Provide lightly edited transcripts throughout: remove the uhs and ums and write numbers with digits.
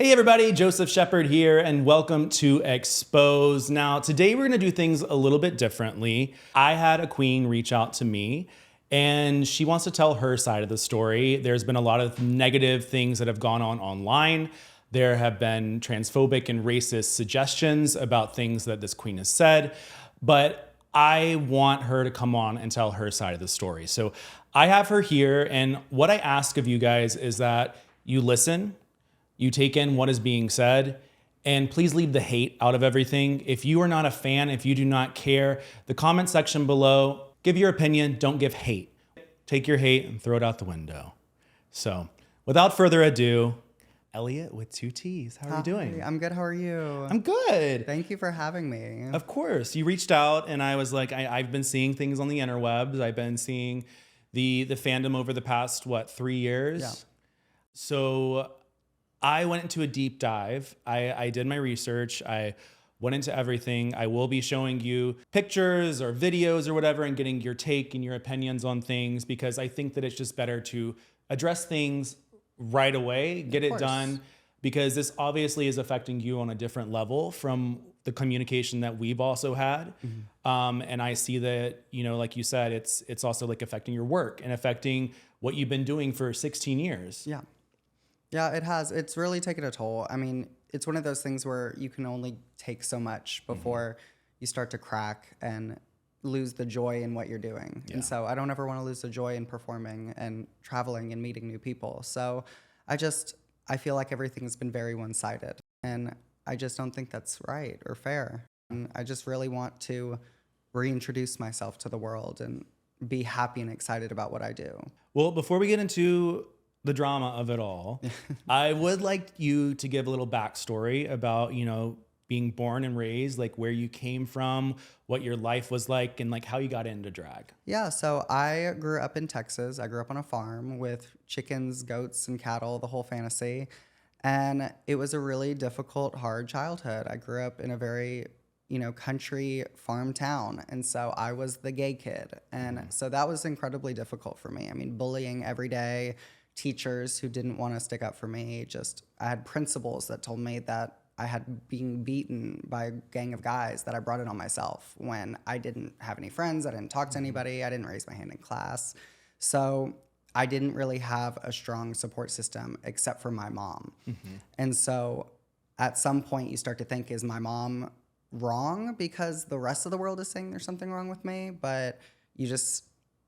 Hey everybody, Joseph Shepard here, and welcome to Expose. Now, today we're gonna do things a little bit differently. I had a queen reach out to me, and she wants to tell her side of the story. There's been a lot of negative things that have gone on online. There have been transphobic and racist suggestions about things that this queen has said, but I want her to come on and tell her side of the story. So I have her here, and what I ask of you guys is that you listen, you take in what is being said, and please leave the hate out of everything. If you are not a fan, if you do not care, the comment section below, give your opinion, don't give hate. Take your hate and throw it out the window. So without further ado, Elliott with two T's. How are you doing? I'm good. How are you? I'm good. Thank you for having me. Of course. You reached out and I was like, I've been seeing things on the interwebs. I've been seeing the fandom over the past, 3 years? Yeah. So I went into a deep dive. I did my research. I went into everything. I will be showing you pictures or videos or whatever and getting your take and your opinions on things because I think that it's just better to address things right away, get it done, because this obviously is affecting you on a different level from the communication that we've also had. Mm-hmm. And I see that, like you said, it's also like affecting your work and affecting what you've been doing for 16 years. Yeah. Yeah, it has. It's really taken a toll. I mean, it's one of those things where you can only take so much before you start to crack and lose the joy in what you're doing. Yeah. And so I don't ever want to lose the joy in performing and traveling and meeting new people. So I feel like everything's been very one-sided. And I just don't think that's right or fair. And I just really want to reintroduce myself to the world and be happy and excited about what I do. Well, before we get into the drama of it all, I would like you to give a little backstory about, being born and raised, like where you came from, what your life was like, and like how you got into drag. Yeah, so I grew up in Texas. I grew up on a farm with chickens, goats, and cattle, the whole fantasy. And it was a really difficult, hard childhood. I grew up in a very, country farm town. And so I was the gay kid. And so that was incredibly difficult for me. I mean, bullying every day, teachers who didn't want to stick up for me. I had principals that told me that I had been beaten by a gang of guys, that I brought it on myself when I didn't have any friends. I didn't talk to anybody. I didn't raise my hand in class. So I didn't really have a strong support system except for my mom. Mm-hmm. And so at some point you start to think, is my mom wrong because the rest of the world is saying there's something wrong with me? But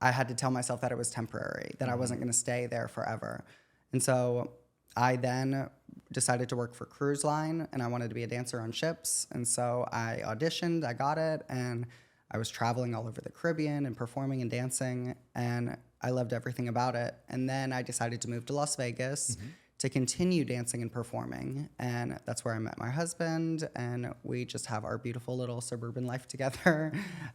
I had to tell myself that it was temporary, that I wasn't going to stay there forever. And so I then decided to work for Cruise Line, and I wanted to be a dancer on ships. And so I auditioned, I got it, and I was traveling all over the Caribbean and performing and dancing, and I loved everything about it. And then I decided to move to Las Vegas to continue dancing and performing, and that's where I met my husband, and we just have our beautiful little suburban life together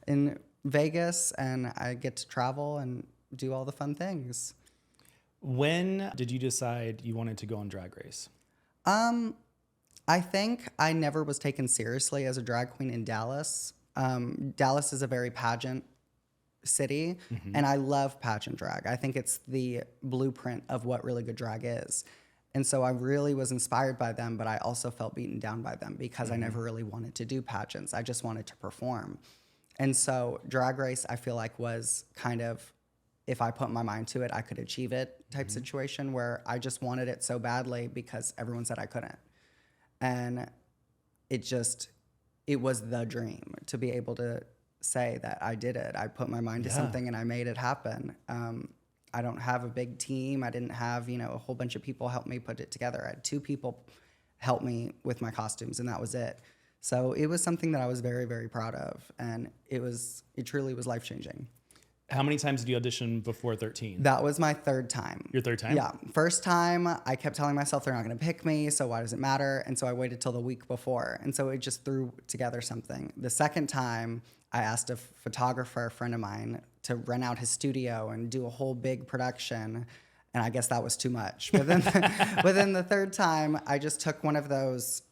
in Vegas, and I get to travel and do all the fun things. When did you decide you wanted to go on Drag Race? I think I never was taken seriously as a drag queen in Dallas. Dallas is a very pageant city, and I love pageant drag. I think it's the blueprint of what really good drag is. And so I really was inspired by them, but I also felt beaten down by them because I never really wanted to do pageants. I just wanted to perform. And so Drag Race, I feel like, was kind of, if I put my mind to it, I could achieve it type situation where I just wanted it so badly because everyone said I couldn't. And it was the dream to be able to say that I did it. I put my mind to something and I made it happen. I don't have a big team. I didn't have, a whole bunch of people help me put it together. I had 2 people help me with my costumes, and that was it. So it was something that I was very, very proud of, and it truly was life-changing. How many times did you audition before 13? That was my 3rd time. Your 3rd time? Yeah. First time, I kept telling myself they're not going to pick me, so why does it matter? And so I waited till the week before, and so it just threw together something. The 2nd time, I asked a photographer, a friend of mine, to rent out his studio and do a whole big production, and I guess that was too much. But then the 3rd time, I just took one of those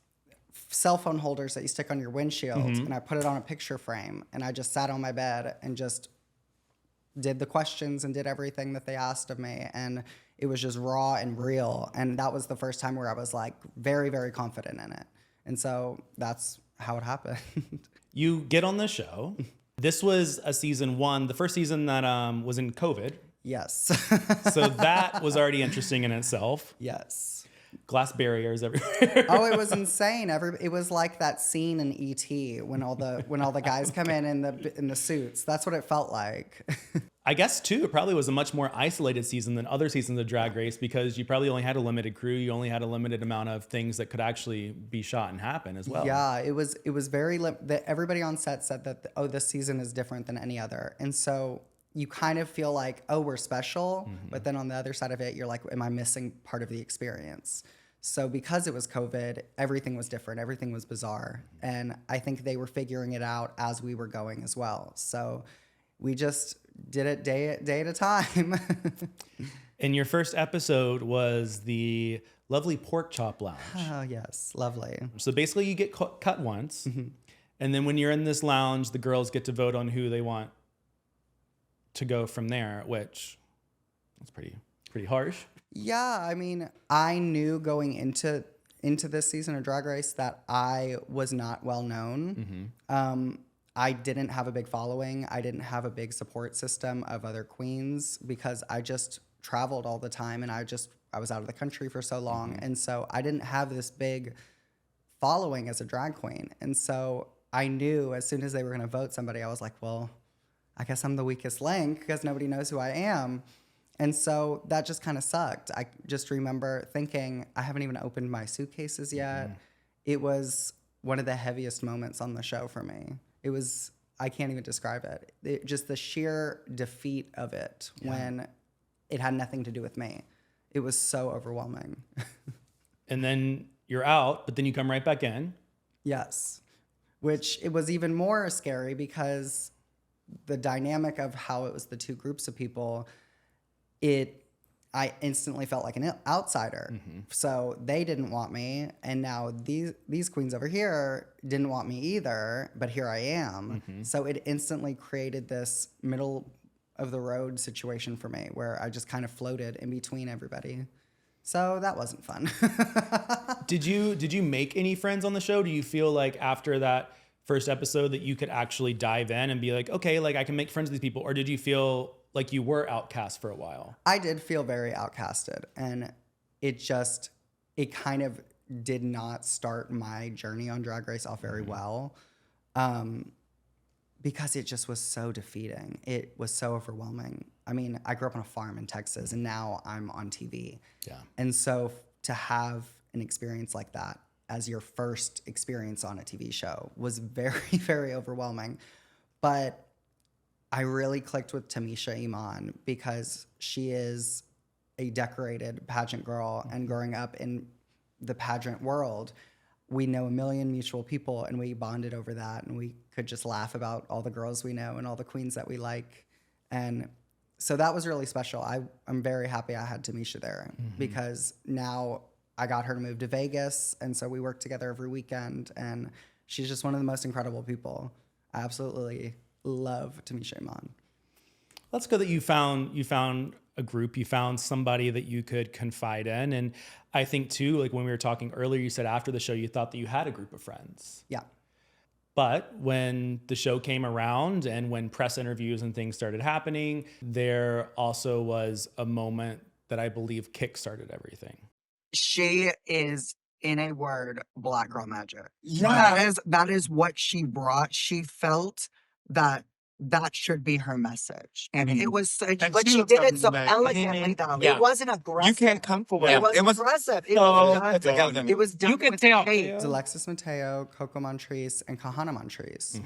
cell phone holders that you stick on your windshield, and I put it on a picture frame, and I just sat on my bed and just did the questions and did everything that they asked of me. And It was just raw and real. And that was the first time where I was like very, very confident in it. And so that's how it happened. You get on the show. This was a season 1, the first season that was in COVID. Yes. So that was already interesting in itself. Yes. Glass barriers everywhere. Oh, it was insane. It was like that scene in E.T. when all the guys come in the suits. That's what it felt like. I guess too, it probably was a much more isolated season than other seasons of Drag Race because you probably only had a limited crew. You only had a limited amount of things that could actually be shot and happen as well. Yeah, it was very everybody on set said that this season is different than any other, and so you kind of feel like, oh, we're special, but then on the other side of it, you're like, am I missing part of the experience? So because it was COVID, everything was different, everything was bizarre, and I think they were figuring it out as we were going as well. So we just did it day at a time. And your first episode was the lovely pork chop lounge. Oh, yes. Lovely. So basically you get cut once. And then when you're in this lounge, the girls get to vote on who they want to go from there, which is pretty harsh. Yeah. I mean, I knew going into this season of Drag Race that I was not well known. I didn't have a big following. I didn't have a big support system of other queens because I just traveled all the time and I was out of the country for so long. And so I didn't have this big following as a drag queen. And so I knew as soon as they were going to vote somebody, I was like, well, I guess I'm the weakest link because nobody knows who I am. And so that just kind of sucked. I just remember thinking, I haven't even opened my suitcases yet. It was one of the heaviest moments on the show for me. It was, I can't even describe it. Just the sheer defeat of it when it had nothing to do with me. It was so overwhelming. And then you're out, but then you come right back in. Yes. Which it was even more scary because the dynamic of how it was the two groups of people, I instantly felt like an outsider. So they didn't want me, and now these queens over here didn't want me either, but here I am. So it instantly created this middle of the road situation for me where I just kind of floated in between everybody. So that wasn't fun. Did you make any friends on the show? Do you feel like after that first episode that you could actually dive in and be like, okay, like I can make friends with these people? Or did you feel like you were outcast for a while? I did feel very outcasted, and it kind of did not start my journey on Drag Race off very well, because it just was so defeating. It was so overwhelming. I mean, I grew up on a farm in Texas, and now I'm on TV. Yeah. And so to have an experience like that as your first experience on a TV show was very, very overwhelming. But I really clicked with Tamisha Iman because she is a decorated pageant girl, and growing up in the pageant world, we know a million mutual people, and we bonded over that, and we could just laugh about all the girls we know and all the queens that we like. And so that was really special. I'm very happy I had Tamisha there because now I got her to move to Vegas, and so we work together every weekend, and she's just one of the most incredible people. I absolutely love Tamisha Iman. That's good that you found a group, you found somebody that you could confide in. And I think too, like when we were talking earlier, you said after the show, you thought that you had a group of friends. Yeah. But when the show came around and when press interviews and things started happening, there also was a moment that I believe kickstarted everything. She is, in a word, black girl magic. Yeah. That is what she brought. She felt that should be her message. And it was such, And but she she was did it so amazing. elegantly though. Yeah. It wasn't aggressive. You can't come for It it. wasn't It was aggressive. It so was done. together. It was done You can with tell. taste. Alexis Mateo, Coco Montrese, and Kahana Montrese.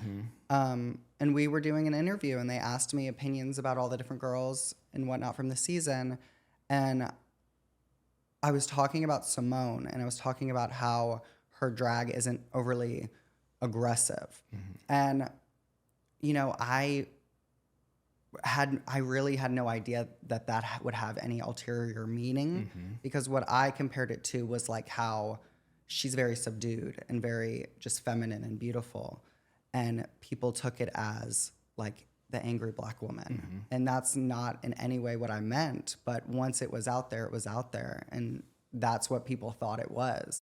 And we were doing an interview, and they asked me opinions about all the different girls and whatnot from the season. And I was talking about Simone, and I was talking about how her drag isn't overly aggressive. And, you know, I really had no idea that would have any ulterior meaning, because what I compared it to was like how she's very subdued and very just feminine and beautiful. And people took it as like the angry black woman. And that's not in any way what I meant. But once it was out there, it was out there. And that's what people thought it was.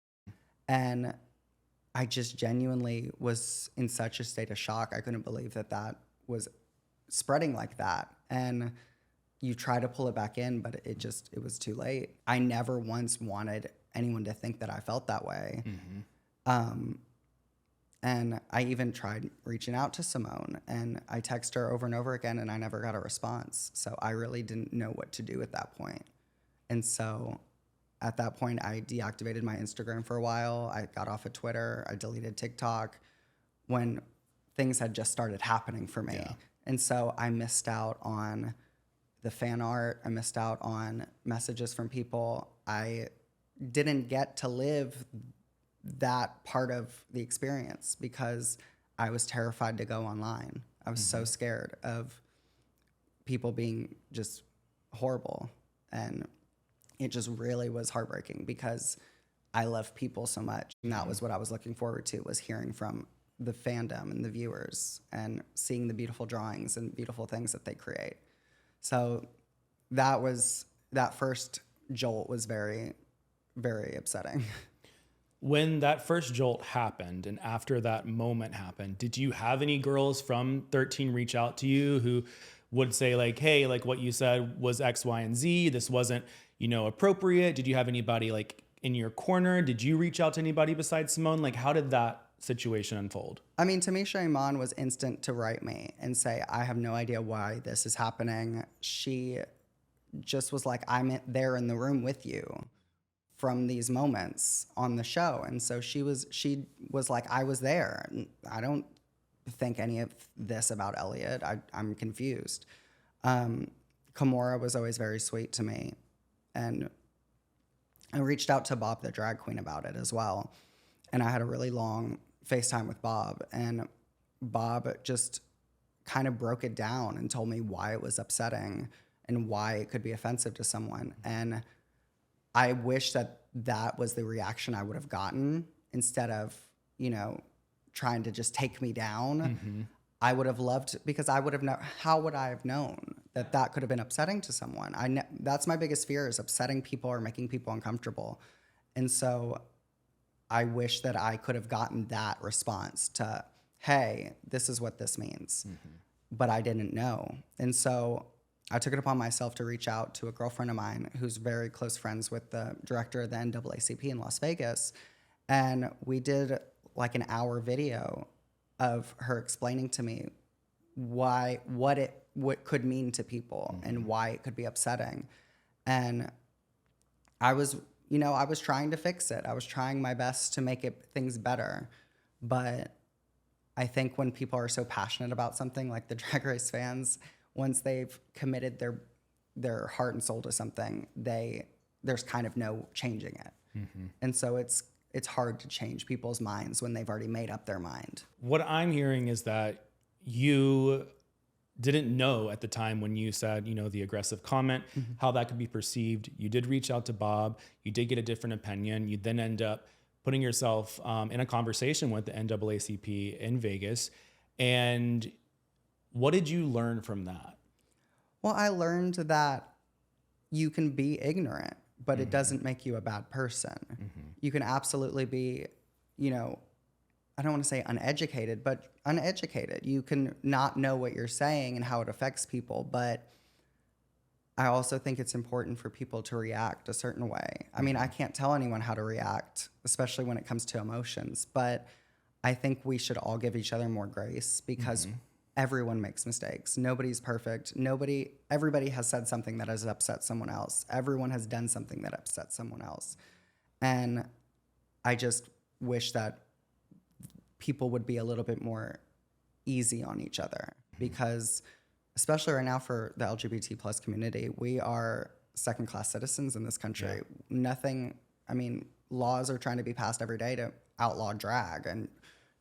And I just genuinely was in such a state of shock. I couldn't believe that that was spreading like that. And you try to pull it back in, but it was too late. I never once wanted anyone to think that I felt that way. And I even tried reaching out to Simone, and I texted her over and over again, and I never got a response. So I really didn't know what to do at that point. And so at that point, I deactivated my Instagram for a while. I got off of Twitter. I deleted TikTok when things had just started happening for me. Yeah. And so I missed out on the fan art. I missed out on messages from people. I didn't get to live that part of the experience because I was terrified to go online. I was so scared of people being just horrible. And it just really was heartbreaking because I love people so much. And that was what I was looking forward to, was hearing from the fandom and the viewers and seeing the beautiful drawings and beautiful things that they create. So that first jolt was very, very upsetting. When that first jolt happened and after that moment happened, did you have any girls from 13 reach out to you who would say like, hey, like what you said was X, Y, and Z, this wasn't, appropriate? Did you have anybody like in your corner? Did you reach out to anybody besides Simone? Like, how did that situation unfold? I mean, Tamisha Iman was instant to write me and say, I have no idea why this is happening. She just was like, I'm there in the room with you from these moments on the show. And so she was like, I was there. And I don't think any of this about Elliott. I'm confused. Kimora was always very sweet to me. And I reached out to Bob, the drag queen, about it as well. And I had a really long FaceTime with Bob. And Bob just kind of broke it down and told me why it was upsetting and why it could be offensive to someone. And I wish that was the reaction I would have gotten instead of, trying to just take me down. I would have loved, because I would have known, how would I have known that could have been upsetting to someone? That's my biggest fear, is upsetting people or making people uncomfortable. And so I wish that I could have gotten that response to, hey, this is what this means. But I didn't know. And so I took it upon myself to reach out to a girlfriend of mine who's very close friends with the director of the NAACP in Las Vegas. And we did like an hour video of her explaining to me what could mean to people and why it could be upsetting. And I was trying to fix it. I was trying my best to make things better. But I think when people are so passionate about something, like the Drag Race fans, once they've committed their heart and soul to something, there's kind of no changing it. And so it's hard to change people's minds when they've already made up their mind. What I'm hearing is that you didn't know at the time when you said, the aggressive comment, how that could be perceived. You did reach out to Bob. You did get a different opinion. You then end up putting yourself in a conversation with the NAACP in Vegas. And what did you learn from that? Well, I learned that you can be ignorant, but it doesn't make you a bad person. You can absolutely be, I don't want to say uneducated, but uneducated. You can not know what you're saying and how it affects people, but I also think it's important for people to react a certain way. I mean, I can't tell anyone how to react, especially when it comes to emotions, but I think we should all give each other more grace, because everyone makes mistakes. Nobody's perfect. Everybody has said something that has upset someone else. Everyone has done something that upsets someone else. And I just wish that people would be a little bit more easy on each other, because especially right now for the LGBT plus community, we are second-class citizens in this country. Laws are trying to be passed every day to outlaw drag and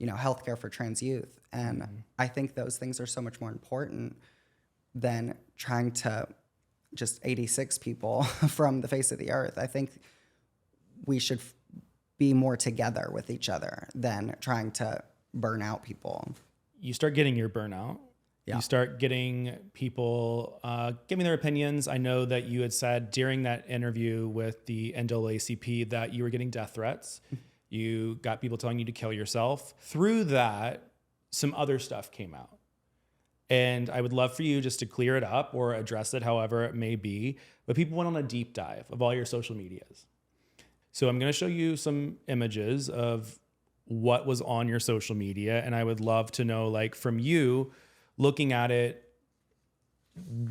healthcare for trans youth. And I think those things are so much more important than trying to just 86 people from the face of the earth. I think we should be more together with each other than trying to burn out people. You start getting your burnout. Yeah. You start getting people giving their opinions. I know that you had said during that interview with the NAACP that you were getting death threats. You got people telling you to kill yourself. Through that, some other stuff came out. And I would love for you just to clear it up or address it however it may be. But people went on a deep dive of all your social medias. So I'm going to show you some images of what was on your social media. And I would love to know, like, from you looking at it,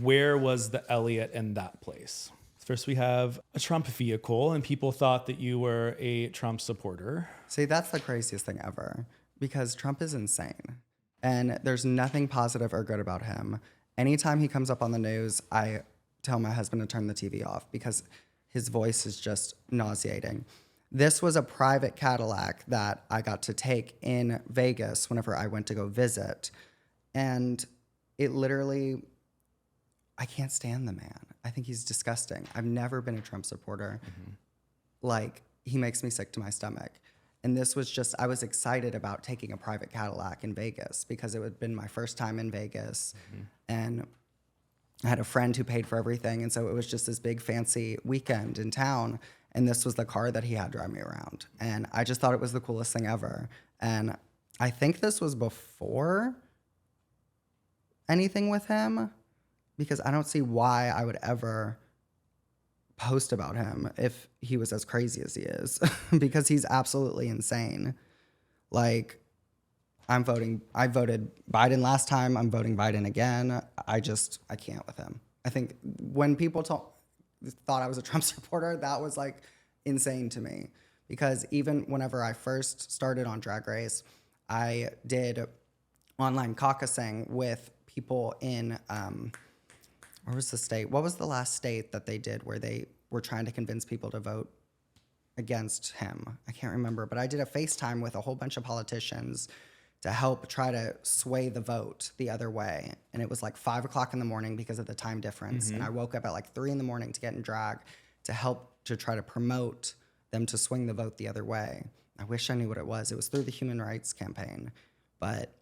where was the Elliott in that place? First, we have a Trump vehicle, and people thought that you were a Trump supporter. See, that's the craziest thing ever because Trump is insane and there's nothing positive or good about him. Anytime he comes up on the news, I tell my husband to turn the TV off because his voice is just nauseating. This was a private Cadillac that I got to take in Vegas whenever I went to go visit. And it literally, I can't stand the man. I think he's disgusting. I've never been a Trump supporter. Like, he makes me sick to my stomach. And this was just, I was excited about taking a private Cadillac in Vegas because it had been my first time in Vegas. And I had a friend who paid for everything. And so it was just this big fancy weekend in town. And this was the car that he had drive me around. And I just thought it was the coolest thing ever. And I think this was before anything with him, because I don't see why I would ever post about him if he was as crazy as he is, because he's absolutely insane. Like, I voted Biden last time. I'm voting Biden again. I can't with him. I think when people thought I was a Trump supporter, that was like insane to me, because even whenever I first started on Drag Race, I did online caucusing with people in, where was the state? What was the last state that they did where they were trying to convince people to vote against him? I can't remember, but I did a FaceTime with a whole bunch of politicians to help try to sway the vote the other way. And it was like 5 o'clock in the morning because of the time difference. And I woke up at like 3 in the morning to get in drag to help to try to promote them to swing the vote the other way. I wish I knew what it was. It was through the Human Rights Campaign. But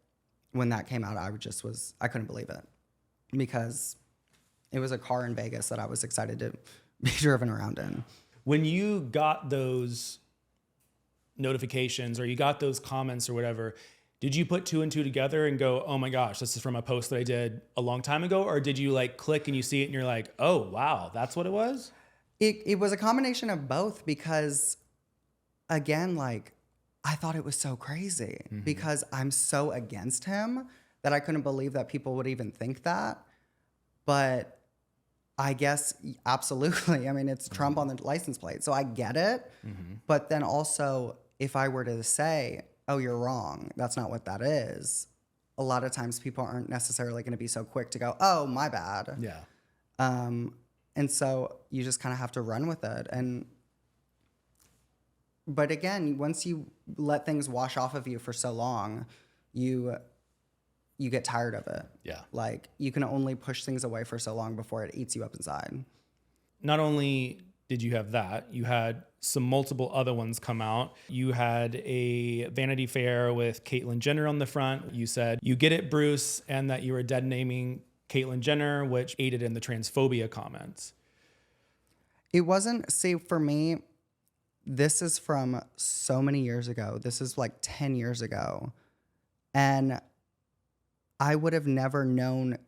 when that came out, I couldn't believe it, because it was a car in Vegas that I was excited to be driven around in. When you got those notifications or you got those comments or whatever, did you put 2 and 2 together and go, oh my gosh, this is from a post that I did a long time ago? Or did you like click and you see it and you're like, oh, wow, that's what it was? It was a combination of both, because, again, like, I thought it was so crazy because I'm so against him that I couldn't believe that people would even think that. But I guess, absolutely. I mean, it's Trump on the license plate, so I get it. But then also, if I were to say, oh, you're wrong, that's not what that is, a lot of times people aren't necessarily going to be so quick to go, oh, my bad. Yeah. And so you just kind of have to run with it. But again, once you let things wash off of you for so long, you get tired of it. Yeah. Like, you can only push things away for so long before it eats you up inside. Not only did you have that, you had some multiple other ones come out. You had a Vanity Fair with Caitlyn Jenner on the front. You said, you get it, Bruce, and that you were dead naming Caitlyn Jenner, which aided in the transphobia comments. It wasn't, see, for me, this is from so many years ago. This is like 10 years ago. And I would have never known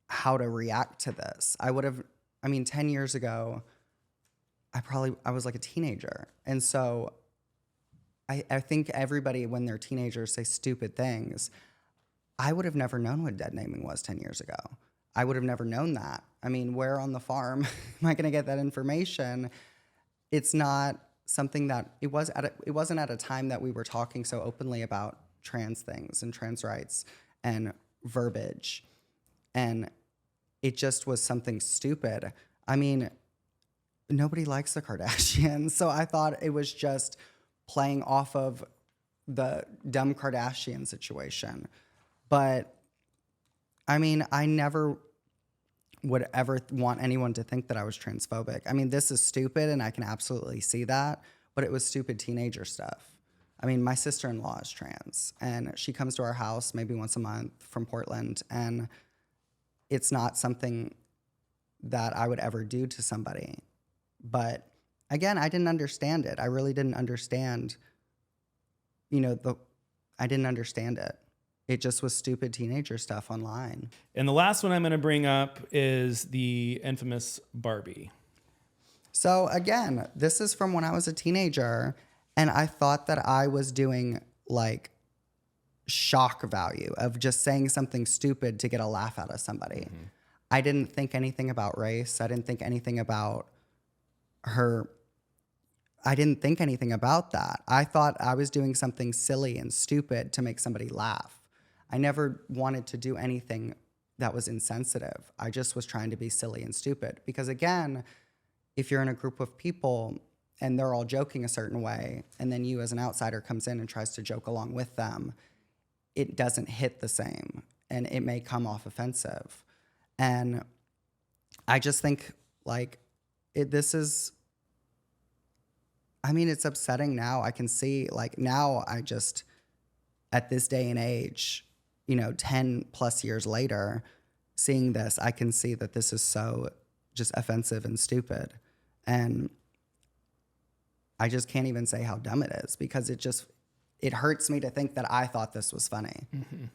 how to react to this. 10 years ago, I was like a teenager. And so I think everybody, when they're teenagers, say stupid things. I would have never known what dead naming was 10 years ago. I would have never known that. I mean, where on the farm am I going to get that information? It's not something that, it wasn't at a time that we were talking so openly about trans things and trans rights and verbiage. And it just was something stupid. I mean, nobody likes the Kardashians. So I thought it was just playing off of the dumb Kardashian situation. But I mean, I never would ever want anyone to think that I was transphobic. I mean, this is stupid and I can absolutely see that, but it was stupid teenager stuff. I mean, my sister-in-law is trans, and she comes to our house maybe once a month from Portland, and it's not something that I would ever do to somebody. But again, I didn't understand it. I really didn't understand, I didn't understand it. It just was stupid teenager stuff online. And the last one I'm going to bring up is the infamous Barbie. So again, this is from when I was a teenager, and I thought that I was doing like shock value of just saying something stupid to get a laugh out of somebody. Mm-hmm. I didn't think anything about race. I didn't think anything about her. I didn't think anything about that. I thought I was doing something silly and stupid to make somebody laugh. I never wanted to do anything that was insensitive. I just was trying to be silly and stupid. Because again, if you're in a group of people and they're all joking a certain way, and then you as an outsider comes in and tries to joke along with them, it doesn't hit the same, and it may come off offensive. And I just think it's upsetting now. I can see now at this day and age, 10 plus years later, seeing this, I can see that this is so just offensive and stupid. And I just can't even say how dumb it is, because it hurts me to think that I thought this was funny. Mm-hmm.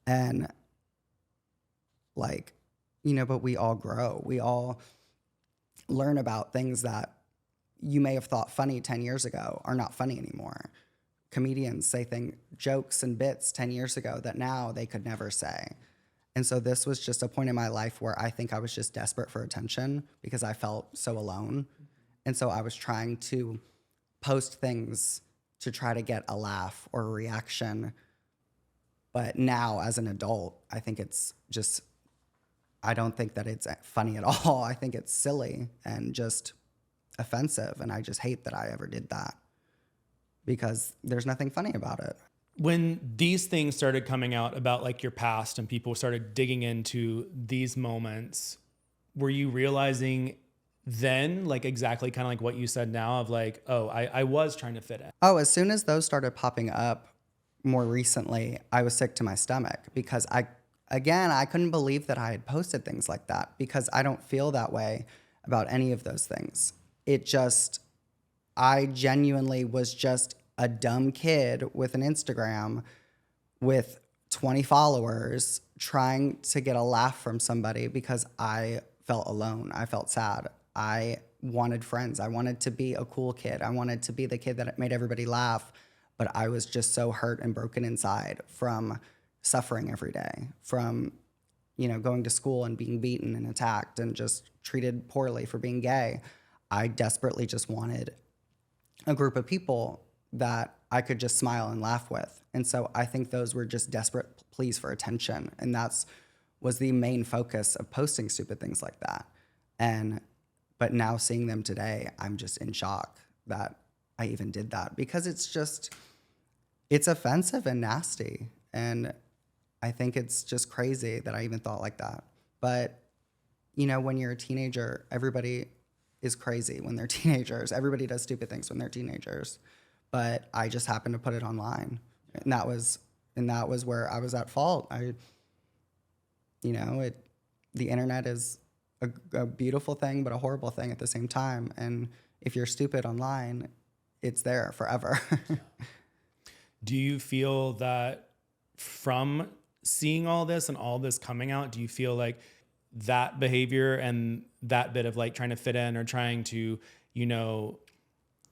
And but we all grow. We all learn about things that you may have thought funny 10 years ago are not funny anymore. Comedians say jokes and bits 10 years ago that now they could never say. And so this was just a point in my life where I think I was just desperate for attention because I felt so alone. And so I was trying to post things to try to get a laugh or a reaction. But now as an adult, I think I don't think that it's funny at all. I think it's silly and just offensive. And I just hate that I ever did that, because there's nothing funny about it. When these things started coming out about your past and people started digging into these moments, were you realizing then exactly kind of what you said now of I was trying to fit in? Oh, as soon as those started popping up more recently, I was sick to my stomach, because I couldn't believe that I had posted things like that, because I don't feel that way about any of those things. I genuinely was just a dumb kid with an Instagram with 20 followers trying to get a laugh from somebody because I felt alone. I felt sad. I wanted friends. I wanted to be a cool kid. I wanted to be the kid that made everybody laugh, but I was just so hurt and broken inside from suffering every day, from going to school and being beaten and attacked and just treated poorly for being gay. I desperately just wanted a group of people that I could just smile and laugh with. And so I think those were just desperate pleas for attention. And was the main focus of posting stupid things like that. But now seeing them today, I'm just in shock that I even did that, because it's offensive and nasty. And I think it's just crazy that I even thought like that. But, when you're a teenager, everybody is crazy when they're teenagers. Everybody does stupid things when they're teenagers. But I just happened to put it online. And that was where I was at fault. The internet is a beautiful thing, but a horrible thing at the same time. And if you're stupid online, it's there forever. Do you feel that from seeing all this and all this coming out, do you feel like that behavior and that bit of trying to fit in or trying to,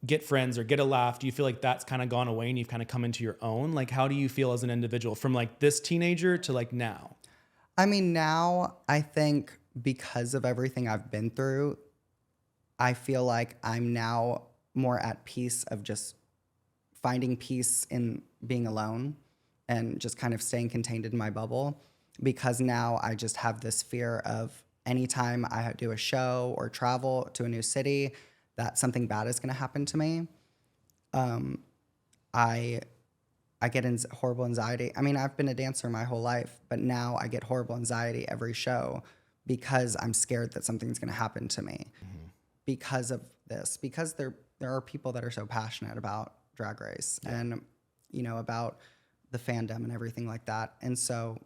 get friends or get a laugh, do you feel like that's kind of gone away and you've kind of come into your own? How do you feel as an individual from this teenager to now? I mean, now I think because of everything I've been through, I feel like I'm now more at peace of just finding peace in being alone and just kind of staying contained in my bubble, because now I just have this fear of anytime I do a show or travel to a new city that something bad is going to happen to me. I get horrible anxiety. I mean, I've been a dancer my whole life, but now I get horrible anxiety every show because I'm scared that something's going to happen to me because of this, because there are people that are so passionate about Drag Race. Yeah. And about the fandom and everything like that. And so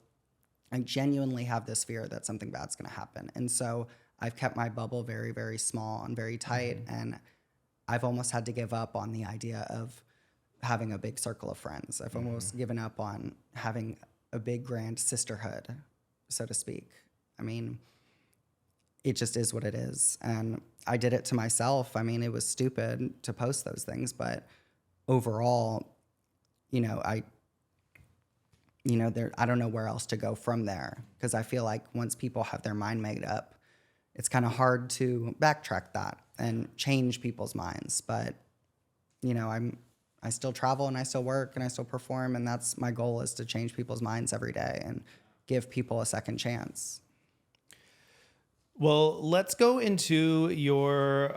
I genuinely have this fear that something bad's going to happen. And so I've kept my bubble very, very small and very tight. And I've almost had to give up on the idea of having a big circle of friends. I've almost given up on having a big grand sisterhood, so to speak. I mean, it just is what it is. And I did it to myself. I mean, it was stupid to post those things, but overall, I don't know where else to go from there, because I feel like once people have their mind made up, it's kind of hard to backtrack that and change people's minds. But, I still travel and I still work and I still perform. And that's my goal, is to change people's minds every day and give people a second chance. Well, let's go into your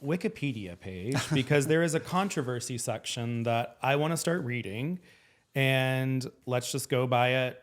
Wikipedia page, because there is a controversy section that I want to start reading. And let's just go by it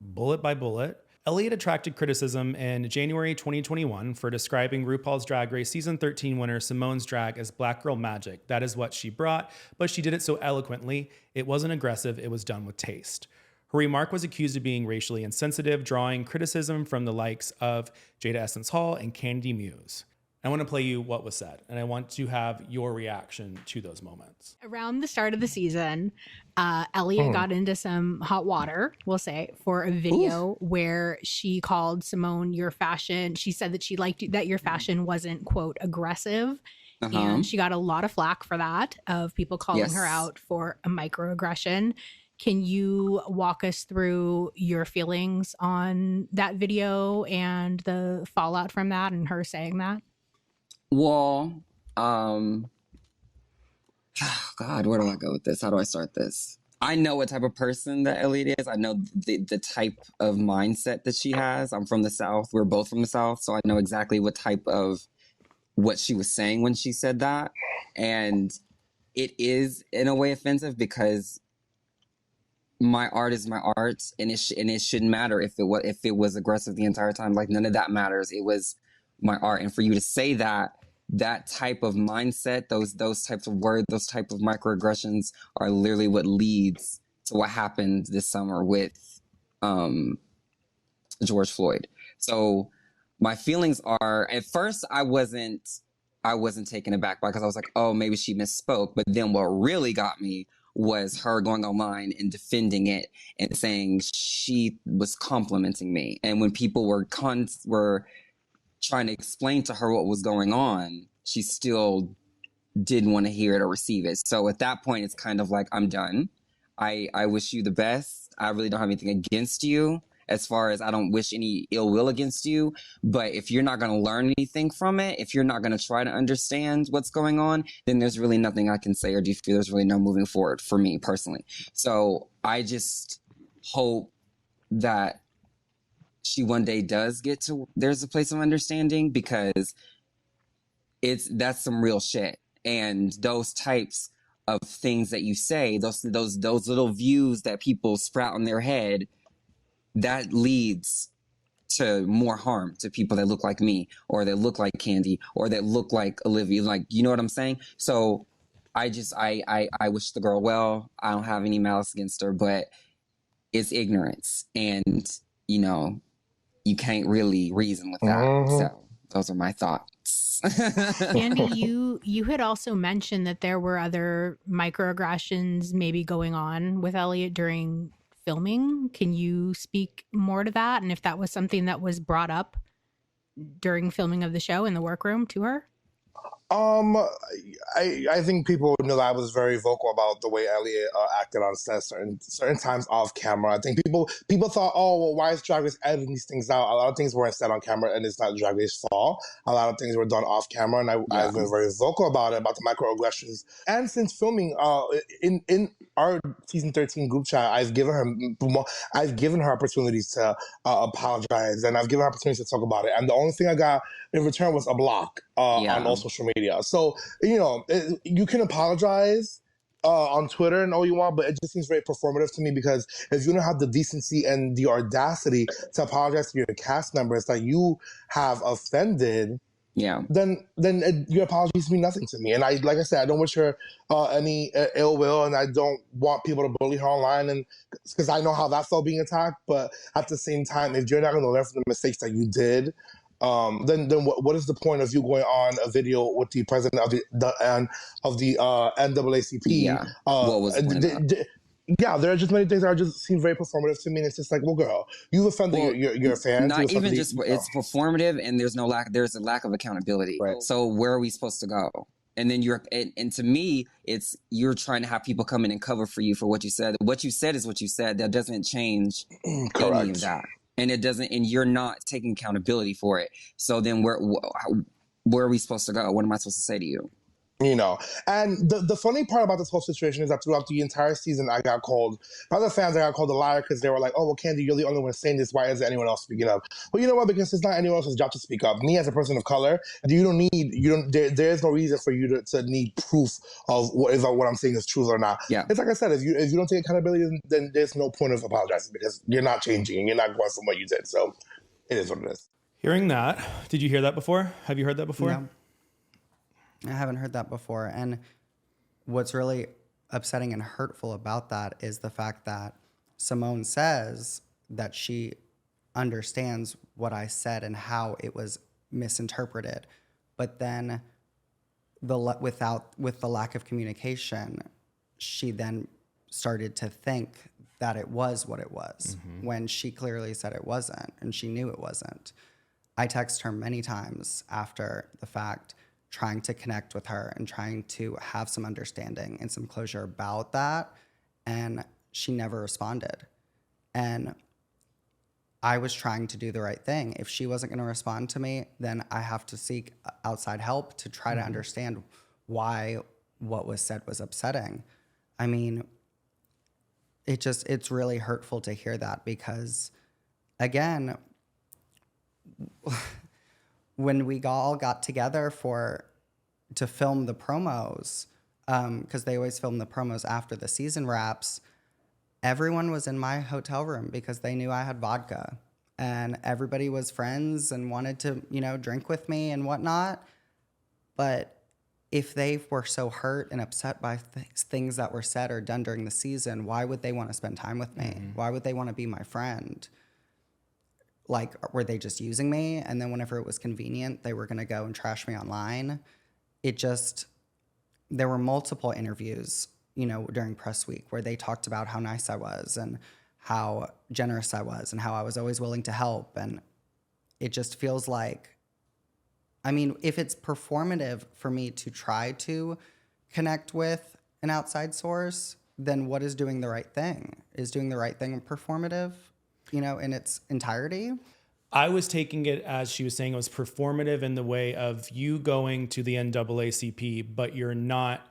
bullet by bullet. Elliott attracted criticism in January 2021 for describing RuPaul's Drag Race Season 13 winner Simone's drag as black girl magic. That is what she brought, but she did it so eloquently. It wasn't aggressive, it was done with taste. Her remark was accused of being racially insensitive, drawing criticism from the likes of Jada Essence Hall and Candy Muse. I want to play you what was said, and I want to have your reaction to those moments. Around the start of the season, Elliott got into some hot water, we'll say, for a video where she called Simone your fashion. She said that she liked that your fashion wasn't, quote, aggressive. And she got a lot of flack for that, of people calling her out for a microaggression. Can you walk us through your feelings on that video and the fallout from that and her saying that? Well, God, where do I go with this? How do I start this? I know what type of person that Elliott is. I know the type of mindset that she has. I'm from the South. We're both from the South. So I know exactly what she was saying when she said that. And it is in a way offensive, because my art is my art, and it shouldn't matter if it was aggressive the entire time. Like, none of that matters. It was my art. And for you to say that type of mindset, those types of words, those type of microaggressions are literally what leads to what happened this summer with George Floyd. So my feelings are, at first I wasn't taken aback by, because I was like, oh, maybe she misspoke. But then what really got me was her going online and defending it and saying she was complimenting me. And when people were trying to explain to her what was going on, she still didn't want to hear it or receive it. So at that point, it's kind of like, I'm done. I wish you the best. I really don't have anything against you, as far as I don't wish any ill will against you. But if you're not going to learn anything from it, if you're not going to try to understand what's going on, then there's really nothing I can say or do feel there's really no moving forward for me personally. So I just hope that she one day does get to, there's a place of understanding, because that's some real shit. And those types of things that you say, those little views that people sprout in their head, that leads to more harm to people that look like me, or that look like Candy, or that look like Olivia. Like, you know what I'm saying? So I wish the girl well. I don't have any malice against her, but it's ignorance. And, you can't really reason with that. So those are my thoughts. Candy, you had also mentioned that there were other microaggressions maybe going on with Elliott during filming. Can you speak more to that, and if that was something that was brought up during filming of the show in the workroom to her? I think people know that I was very vocal about the way Elliott acted on set certain times off camera. I think people thought, oh, well, why is Drag Race editing these things out? A lot of things weren't said on camera, and it's not Drag Race's fault. A lot of things were done off camera, and I've been very vocal about it, about the microaggressions. And since filming, in our season 13 group chat, I've given her opportunities to apologize, and I've given her opportunities to talk about it. And the only thing I got in return was a block on all social media. So, you can apologize on Twitter and all you want, but it just seems very performative to me, because if you don't have the decency and the audacity to apologize to your cast members that you have offended, Yeah. then your apologies mean nothing to me. And like I said, I don't wish her any ill will, and I don't want people to bully her online, and because I know how that felt being attacked. But at the same time, if you're not going to learn from the mistakes that you did, then what is the point of you going on a video with the president of the NAACP? Yeah. What was the point of that? Yeah, there are just many things that just seem very performative to me, and it's just like, well, girl, you offended your fans. Not you even offended just it's performative, and there's a lack of accountability. Right. So where are we supposed to go? And then and to me, it's you're trying to have people come in and cover for you for what you said. What you said is what you said. That doesn't change any of that, and it doesn't. And you're not taking accountability for it. So then where are we supposed to go? What am I supposed to say to you? You know, and the funny part about this whole situation is that throughout the entire season, I got called by the fans. I got called a liar because they were like, "Oh, well, Candy, you're the only one saying this. Why isn't anyone else speaking up?" Well, you know what? Because it's not anyone else's job to speak up. Me as a person of color, there's no reason for you to need proof of what I'm saying is truth or not. Yeah, it's like I said, if you don't take accountability, then there's no point of apologizing because you're not changing and you're not going from what you did. So it is what it is. Hearing that, did you hear that before? Have you heard that before? No. I haven't heard that before. And what's really upsetting and hurtful about that is the fact that Simone says that she understands what I said and how it was misinterpreted. But then with the lack of communication, she then started to think that it was what it was when she clearly said it wasn't, and she knew it wasn't. I texted her many times after the fact, trying to connect with her and trying to have some understanding and some closure about that. And she never responded. And I was trying to do the right thing. If she wasn't going to respond to me, then I have to seek outside help to try to understand why what was said was upsetting. I mean, it's really hurtful to hear that because, again, when we all got together to film the promos, because they always film the promos after the season wraps, everyone was in my hotel room because they knew I had vodka, and everybody was friends and wanted to, drink with me and whatnot. But if they were so hurt and upset by things that were said or done during the season, why would they want to spend time with me? Why would they want to be my friend? Like, were they just using me? And then whenever it was convenient, they were going to go and trash me online. There were multiple interviews, during press week where they talked about how nice I was and how generous I was and how I was always willing to help. And it just feels like, if it's performative for me to try to connect with an outside source, then what is doing the right thing? Is doing the right thing performative? In its entirety? I was taking it as she was saying it was performative in the way of you going to the NAACP, but you're not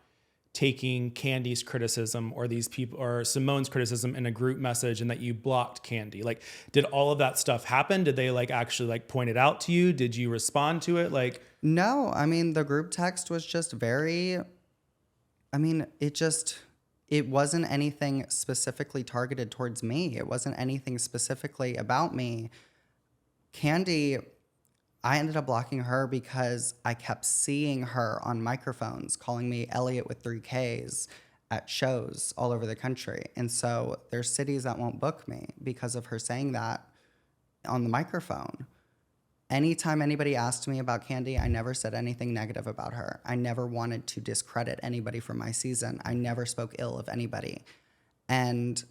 taking Candy's criticism or these people or Simone's criticism in a group message, and that you blocked Candy. Like, did all of that stuff happen? Did they actually point it out to you? Did you respond to it? No, the group text was just very, it wasn't anything specifically targeted towards me. It wasn't anything specifically about me. Candy, I ended up blocking her because I kept seeing her on microphones calling me Elliott with 3 Ks at shows all over the country. And so there's cities that won't book me because of her saying that on the microphone. Anytime anybody asked me about Candy, I never said anything negative about her. I never wanted to discredit anybody from my season. I never spoke ill of anybody. And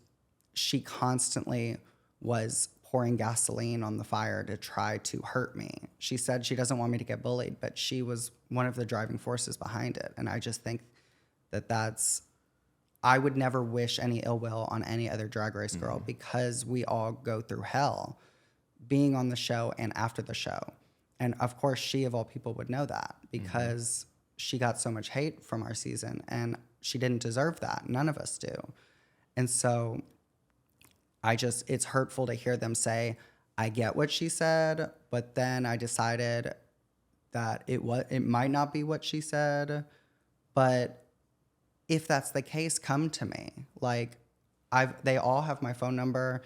she constantly was pouring gasoline on the fire to try to hurt me. She said she doesn't want me to get bullied, but she was one of the driving forces behind it. And I just think I would never wish any ill will on any other Drag Race girl because we all go through hell being on the show and after the show. And of course, she of all people would know that because she got so much hate from our season and she didn't deserve that. None of us do. And so it's hurtful to hear them say, I get what she said, but then I decided that it might not be what she said. But if that's the case, come to me. They all have my phone number.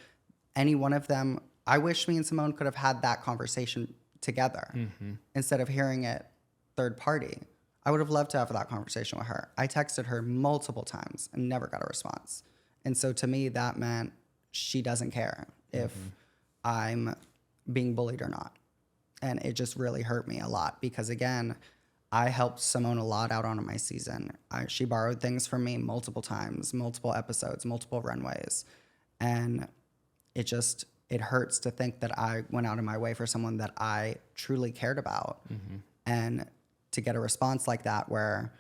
Any one of them, I wish me and Simone could have had that conversation together instead of hearing it third party. I would have loved to have that conversation with her. I texted her multiple times and never got a response. And so to me, that meant she doesn't care if I'm being bullied or not. And it just really hurt me a lot because, again, I helped Simone a lot out on my season. She borrowed things from me multiple times, multiple episodes, multiple runways. And it hurts to think that I went out of my way for someone that I truly cared about. And to get a response like that where,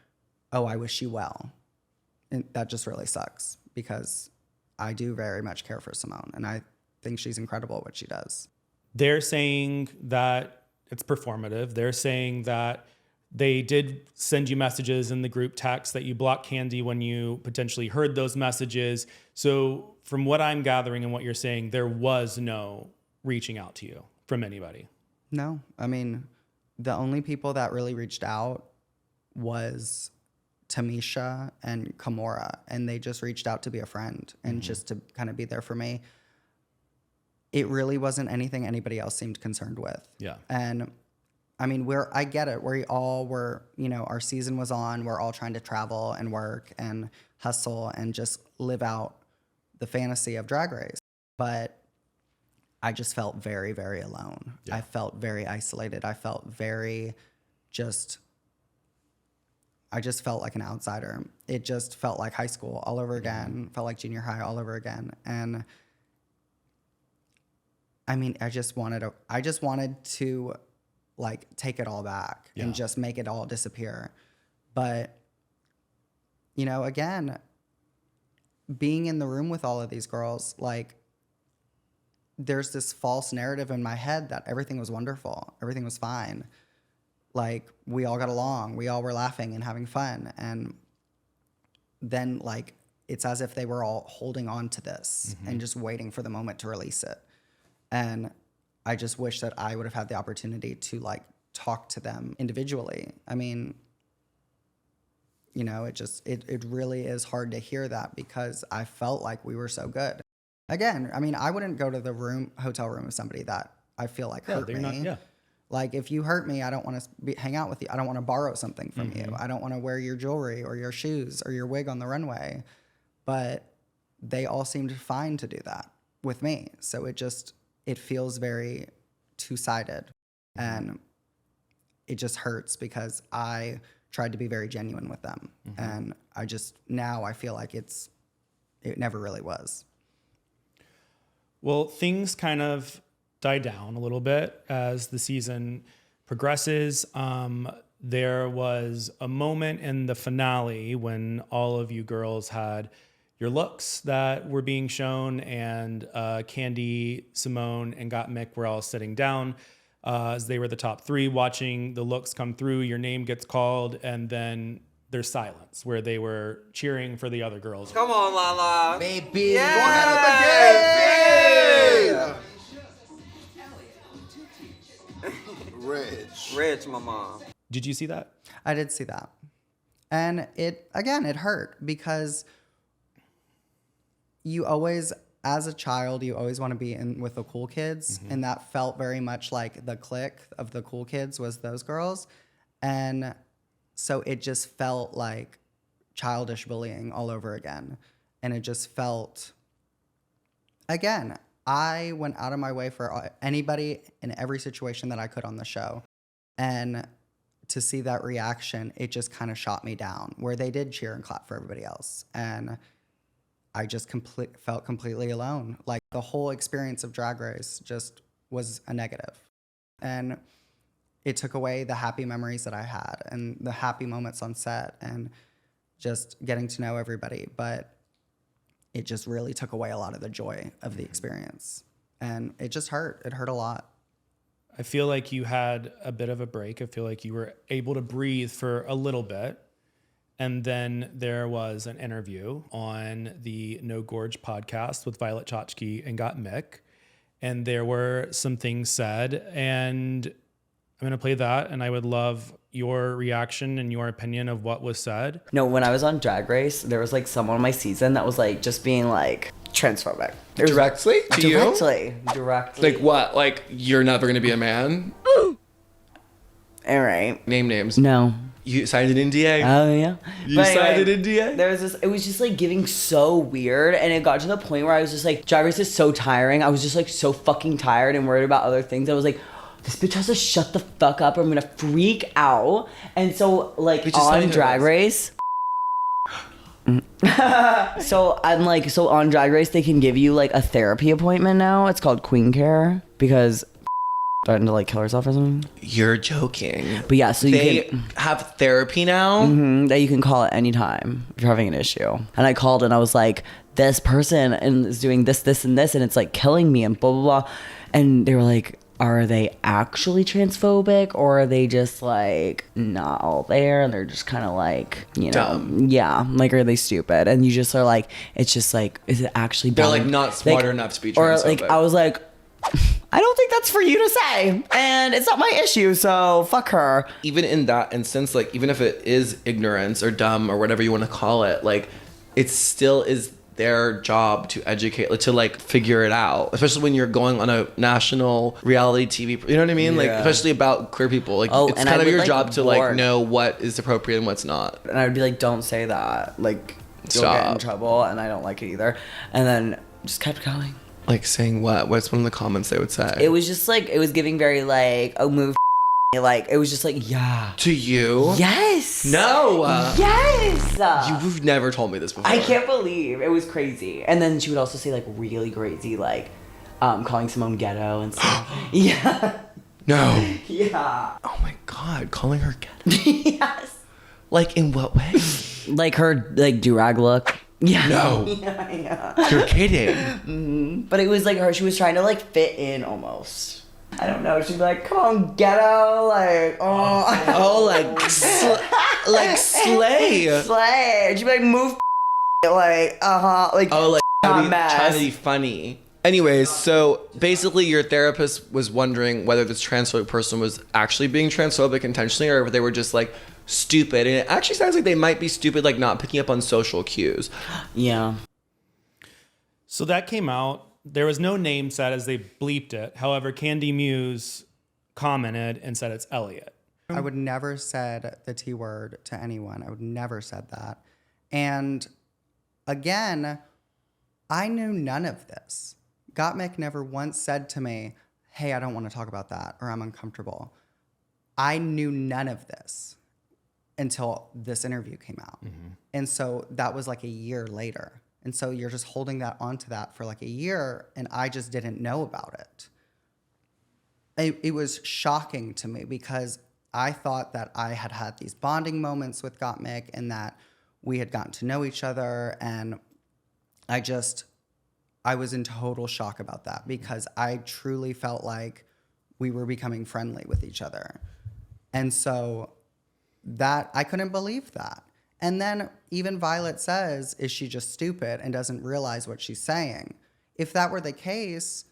oh, I wish you well. And that just really sucks because I do very much care for Simone. And I think she's incredible at what she does. They're saying that it's performative. They're saying that they did send you messages in the group text, that you blocked Candy when you potentially heard those messages. So from what I'm gathering and what you're saying, there was no reaching out to you from anybody. No, I mean, the only people that really reached out was Tamisha and Kimora, and they just reached out to be a friend and just to kind of be there for me. It really wasn't anything anybody else seemed concerned with. Yeah. And I mean, I get it. We all were, our season was on. We're all trying to travel and work and hustle and just live out the fantasy of Drag Race. But I just felt very, very alone. Yeah. I felt very isolated. I felt I just felt like an outsider. It just felt like high school all over again. Felt like junior high all over again. And I mean, I just wanted to like take it all back and just make it all disappear. But, again, being in the room with all of these girls, like, there's this false narrative in my head that everything was wonderful. Everything was fine. Like, we all got along. We all were laughing and having fun. And then, like, it's as if they were all holding on to this and just waiting for the moment to release it. And I just wish that I would have had the opportunity to, like, talk to them individually. I mean, it really is hard to hear that because I felt like we were so good. Again, I mean, I wouldn't go to the hotel room of somebody that I feel like hurt me. Like, if you hurt me, I don't want to hang out with you. I don't want to borrow something from you. I don't want to wear your jewelry or your shoes or your wig on the runway. But they all seemed fine to do that with me. So it feels very two-sided. And it just hurts because I tried to be very genuine with them. And now I feel like it never really was. Well, things kind of die down a little bit as the season progresses. There was a moment in the finale when all of you girls had your looks that were being shown, and Candy, Simone, and Gottmik were all sitting down as they were the top three watching the looks come through. Your name gets called, and then there's silence where they were cheering for the other girls. Come on, Lala. Baby. Yeah. Go ahead again. Rich, mama. Did you see that? I did see that. And it hurt because you always, as a child, you always want to be in with the cool kids. And that felt very much like the clique of the cool kids was those girls. And so it just felt like childish bullying all over again. And it just felt, again, I went out of my way for anybody in every situation that I could on the show. And to see that reaction, it just kind of shot me down, where they did cheer and clap for everybody else. And I just felt completely alone. Like, the whole experience of Drag Race just was a negative. And it took away the happy memories that I had and the happy moments on set and just getting to know everybody. But it just really took away a lot of the joy of the experience. And it just hurt. It hurt a lot. I feel like you had a bit of a break. I feel like you were able to breathe for a little bit. And then there was an interview on the No Gorge podcast with Violet Chachki and Gottmik. And there were some things said. And I'm going to play that. And I would love your reaction and your opinion of what was said. No, when I was on Drag Race, there was like someone on my season that was like just being like transphobic. Directly to you? Directly. Like what? Like, you're never going to be a man? All right. Name names. No. You signed an NDA? Oh, yeah. You But signed an NDA? There was this, it was just like giving so weird. And it got to the point where I was just like, Drag Race is so tiring. I was just like so fucking tired and worried about other things. I was like, this bitch has to shut the fuck up or I'm gonna freak out. And so like on Drag Race. So I'm like, so on Drag Race they can give you like a therapy appointment now. It's called Queen Care because starting to like kill herself or something. You're joking. But yeah, so they have therapy now that you can call at any time if you're having an issue. And I called and I was like, this person and is doing this, this, and this, and it's like killing me and blah blah blah. And they were like, are they actually transphobic or are they just like not all there and they're just kind of like, you know, dumb. Yeah, like are they stupid? And you just are like, it's just like, is it actually they're bad? like not smart enough to be transphobic. Or like I was like, I don't think that's for you to say and it's not my issue, so fuck her. Even in that instance, like even if it is ignorance or dumb or whatever you want to call it, like it still is their job to educate, like to like figure it out, especially when you're going on a national reality TV, you know what I mean? Yeah. Like especially about queer people, like it's kind of your job to like know what is appropriate and what's not. And I would be like, don't say that, like you'll Stop. get in trouble, and I don't like it either. And then just kept going. Like saying what? What's one of the comments they would say? It was just like, it was giving very like, oh, move, like, it was just like, yeah. To you? Yes. No. Yes. You've never told me this before. I can't believe. It was crazy. And then she would also say like really crazy, like calling Simone ghetto and stuff. Yeah. No. Yeah. Oh my God, calling her ghetto. Yes. Like in what way? Like her like do-rag look. Yeah. No. Yeah. You're kidding. Mm-hmm. But it was like her, she was trying to like fit in almost. I don't know. She'd be like, "Come on, ghetto!" Like, oh, like slay, slay. She'd be like, "Move," like, like, oh, like mess. trying to be funny. Anyways, so basically, your therapist was wondering whether this transphobic person was actually being transphobic intentionally, or if they were just like stupid. And it actually sounds like they might be stupid, like not picking up on social cues. Yeah. So that came out. There was no name said as they bleeped it. However, Candy Muse commented and said it's Elliott. I would never said the T word to anyone. I would never said that. And again, I knew none of this. Gottmik never once said to me, hey, I don't want to talk about that or I'm uncomfortable. I knew none of this until this interview came out. Mm-hmm. And so that was like a year later. And so you're just holding that onto that for like a year, and I just didn't know about it. It was shocking to me because I thought that I had had these bonding moments with Gottmik and that we had gotten to know each other, and I was in total shock about that because I truly felt like we were becoming friendly with each other. And so that, I couldn't believe that. And then even Violet says, is she just stupid and doesn't realize what she's saying? If that were the case,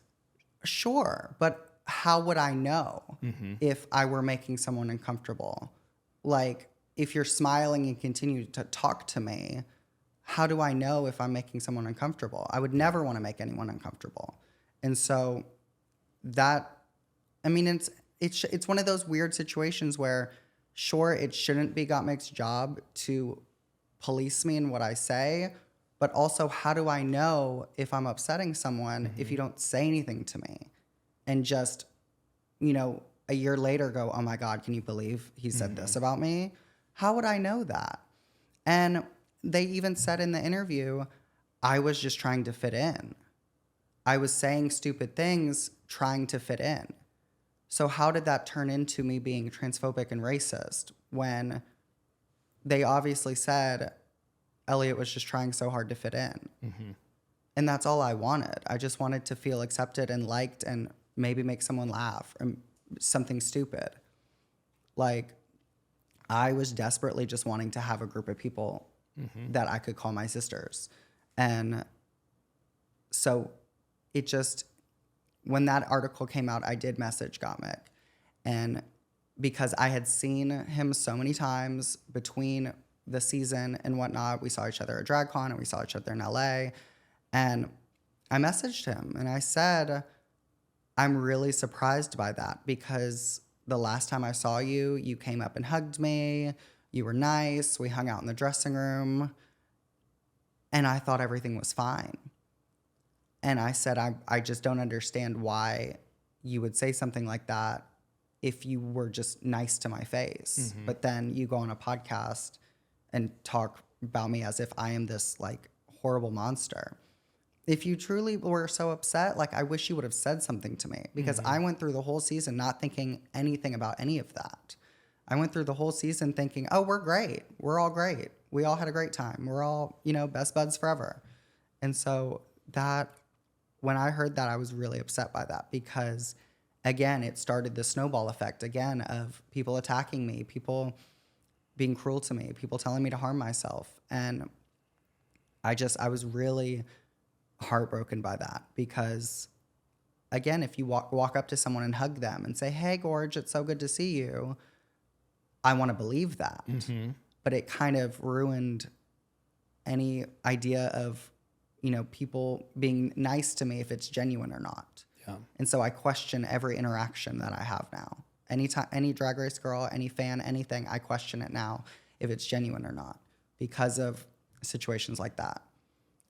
sure. But how would I know if I were making someone uncomfortable? Like, if you're smiling and continue to talk to me, how do I know if I'm making someone uncomfortable? I would never want to make anyone uncomfortable. And so that, I mean, it's one of those weird situations where, sure, it shouldn't be Gottmik's job to police me in what I say, but also how do I know if I'm upsetting someone if you don't say anything to me and just, you know, a year later go, oh my God, can you believe he said this about me? How would I know that? And they even said in the interview, I was just trying to fit in. I was saying stupid things trying to fit in. So how did that turn into me being transphobic and racist when they obviously said Elliott was just trying so hard to fit in? Mm-hmm. And that's all I wanted. I just wanted to feel accepted and liked and maybe make someone laugh or something stupid. Like, I was desperately just wanting to have a group of people that I could call my sisters. And so it just... when that article came out, I did message Gottmik. And because I had seen him so many times between the season and whatnot, we saw each other at DragCon and we saw each other in LA. And I messaged him and I said, I'm really surprised by that because the last time I saw you, you came up and hugged me. You were nice. We hung out in the dressing room. And I thought everything was fine. And I said, I just don't understand why you would say something like that if you were just nice to my face. Mm-hmm. But then you go on a podcast and talk about me as if I am this like horrible monster. If you truly were so upset, like I wish you would have said something to me, because I went through the whole season not thinking anything about any of that. I went through the whole season thinking, oh, we're great. We're all great. We all had a great time. We're all, you know, best buds forever. And so that, when I heard that, I was really upset by that, because again, it started the snowball effect again of people attacking me, people being cruel to me, people telling me to harm myself. And I was really heartbroken by that, because again, if you walk up to someone and hug them and say, hey, Gorge, it's so good to see you, I want to believe that. Mm-hmm. But it kind of ruined any idea of, you know, people being nice to me if it's genuine or not. Yeah. And so I question every interaction that I have now. Anytime, any Drag Race girl, any fan, anything, I question it now if it's genuine or not, because of situations like that.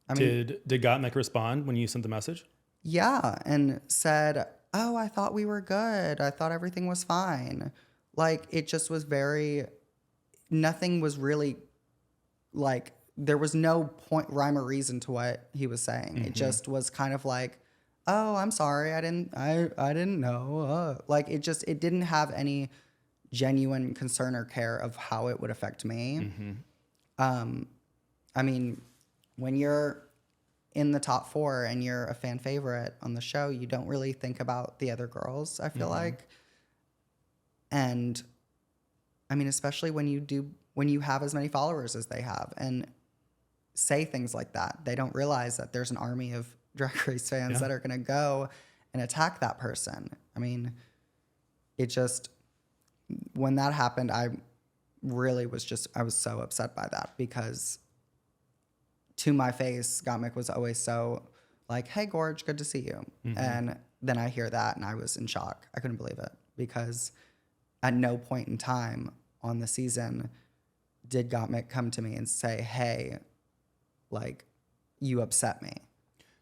I mean, did Gottmik respond when you sent the message? yeah, and said, oh, I thought we were good. I thought everything was fine. Like, it just was very, nothing was really, like, there was no point, rhyme or reason to what he was saying. Mm-hmm. It just was kind of like, oh, I'm sorry, I didn't know. Like, it didn't have any genuine concern or care of how it would affect me. Mm-hmm. I mean, when you're in the top 4 and you're a fan favorite on the show, you don't really think about the other girls, I feel like. And I mean, especially when you have as many followers as they have and say things like that, they don't realize that there's an army of Drag Race fans that are going to go and attack that person. I mean, it just, when that happened, I was so upset by that, because to my face, Gottmik was always so like, hey, Gorge, good to see you. Mm-hmm. And then I hear that and I was in shock. I couldn't believe it, because at no point in time on the season did Gottmik come to me and say, hey, like, you upset me.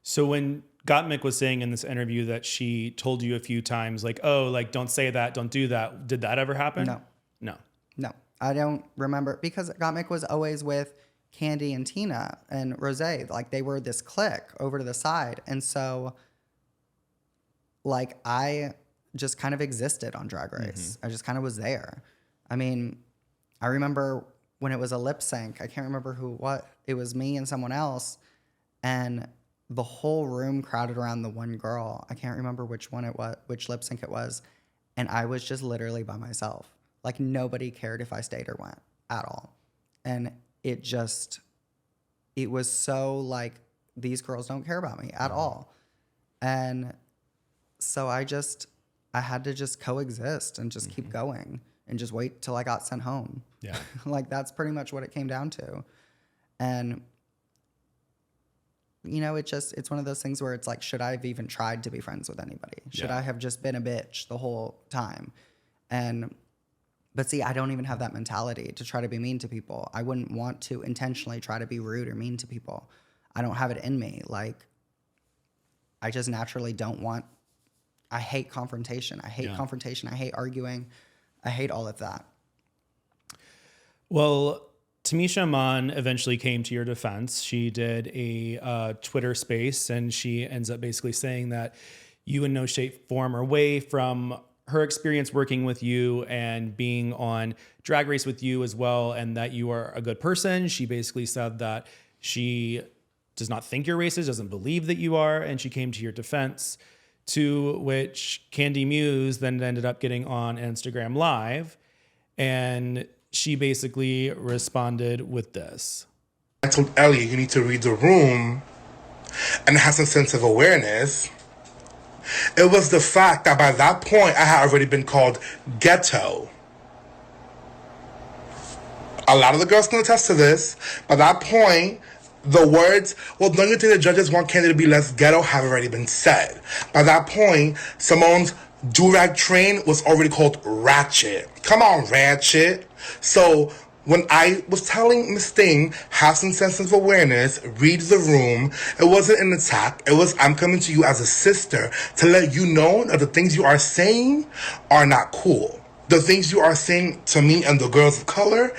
So when Gottmik was saying in this interview that she told you a few times, like, oh, like, don't say that, don't do that, did that ever happen? No. I don't remember, because Gottmik was always with Candy and Tina and Rosé. Like, they were this clique over to the side. And so, like, I just kind of existed on Drag Race. Mm-hmm. I just kind of was there. I mean, I remember when it was a lip sync, I can't remember what, it was me and someone else, and the whole room crowded around the one girl. I can't remember which one it was, which lip sync it was. And I was just literally by myself. Like, nobody cared if I stayed or went at all. And it was so like, these girls don't care about me at all. And so I had to just coexist and just keep going and just wait till I got sent home. Yeah. Like, that's pretty much what it came down to. And, you know, it's one of those things where it's like, should I have even tried to be friends with anybody? Should I have just been a bitch the whole time? But see, I don't even have that mentality to try to be mean to people. I wouldn't want to intentionally try to be rude or mean to people. I don't have it in me. Like, I just naturally don't want, I hate confrontation. I hate confrontation. I hate arguing. I hate all of that. Well, Tamisha Iman eventually came to your defense. She did a Twitter space, and she ends up basically saying that you in no shape, form, or way from her experience working with you and being on Drag Race with you as well, and that you are a good person. She basically said that she does not think you're racist, doesn't believe that you are, and she came to your defense, to which Candy Muse then ended up getting on Instagram Live, and she basically responded with this. I told Elliott, you need to read the room and have some sense of awareness. It was the fact that by that point, I had already been called ghetto. A lot of the girls can attest to this. By that point, the words, well, don't you think the judges want Candy to be less ghetto, have already been said. By that point, Simone's do-rag train was already called ratchet. Come on, ratchet. So when I was telling Miss Thing, have some sense of awareness, read the room, it wasn't an attack. It was, I'm coming to you as a sister to let you know that the things you are saying are not cool. The things you are saying to me and the girls of color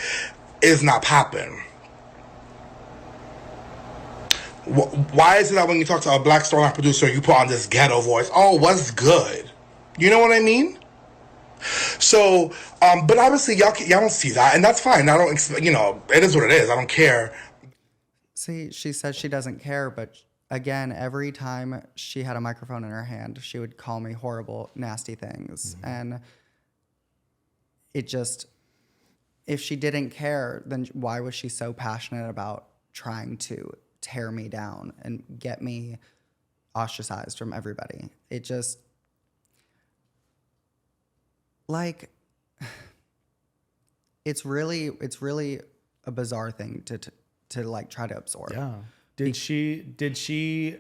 is not popping. Why is it that when you talk to a black storyline producer, you put on this ghetto voice? Oh, what's good? You know what I mean? So, but obviously y'all don't see that, and that's fine. I don't expect, it is what it is. I don't care. See, she says she doesn't care, but again, every time she had a microphone in her hand, she would call me horrible, nasty things. And it just, if she didn't care, then why was she so passionate about trying to tear me down and get me ostracized from everybody? It just, like, it's really a bizarre thing to like try to absorb. Yeah. Did she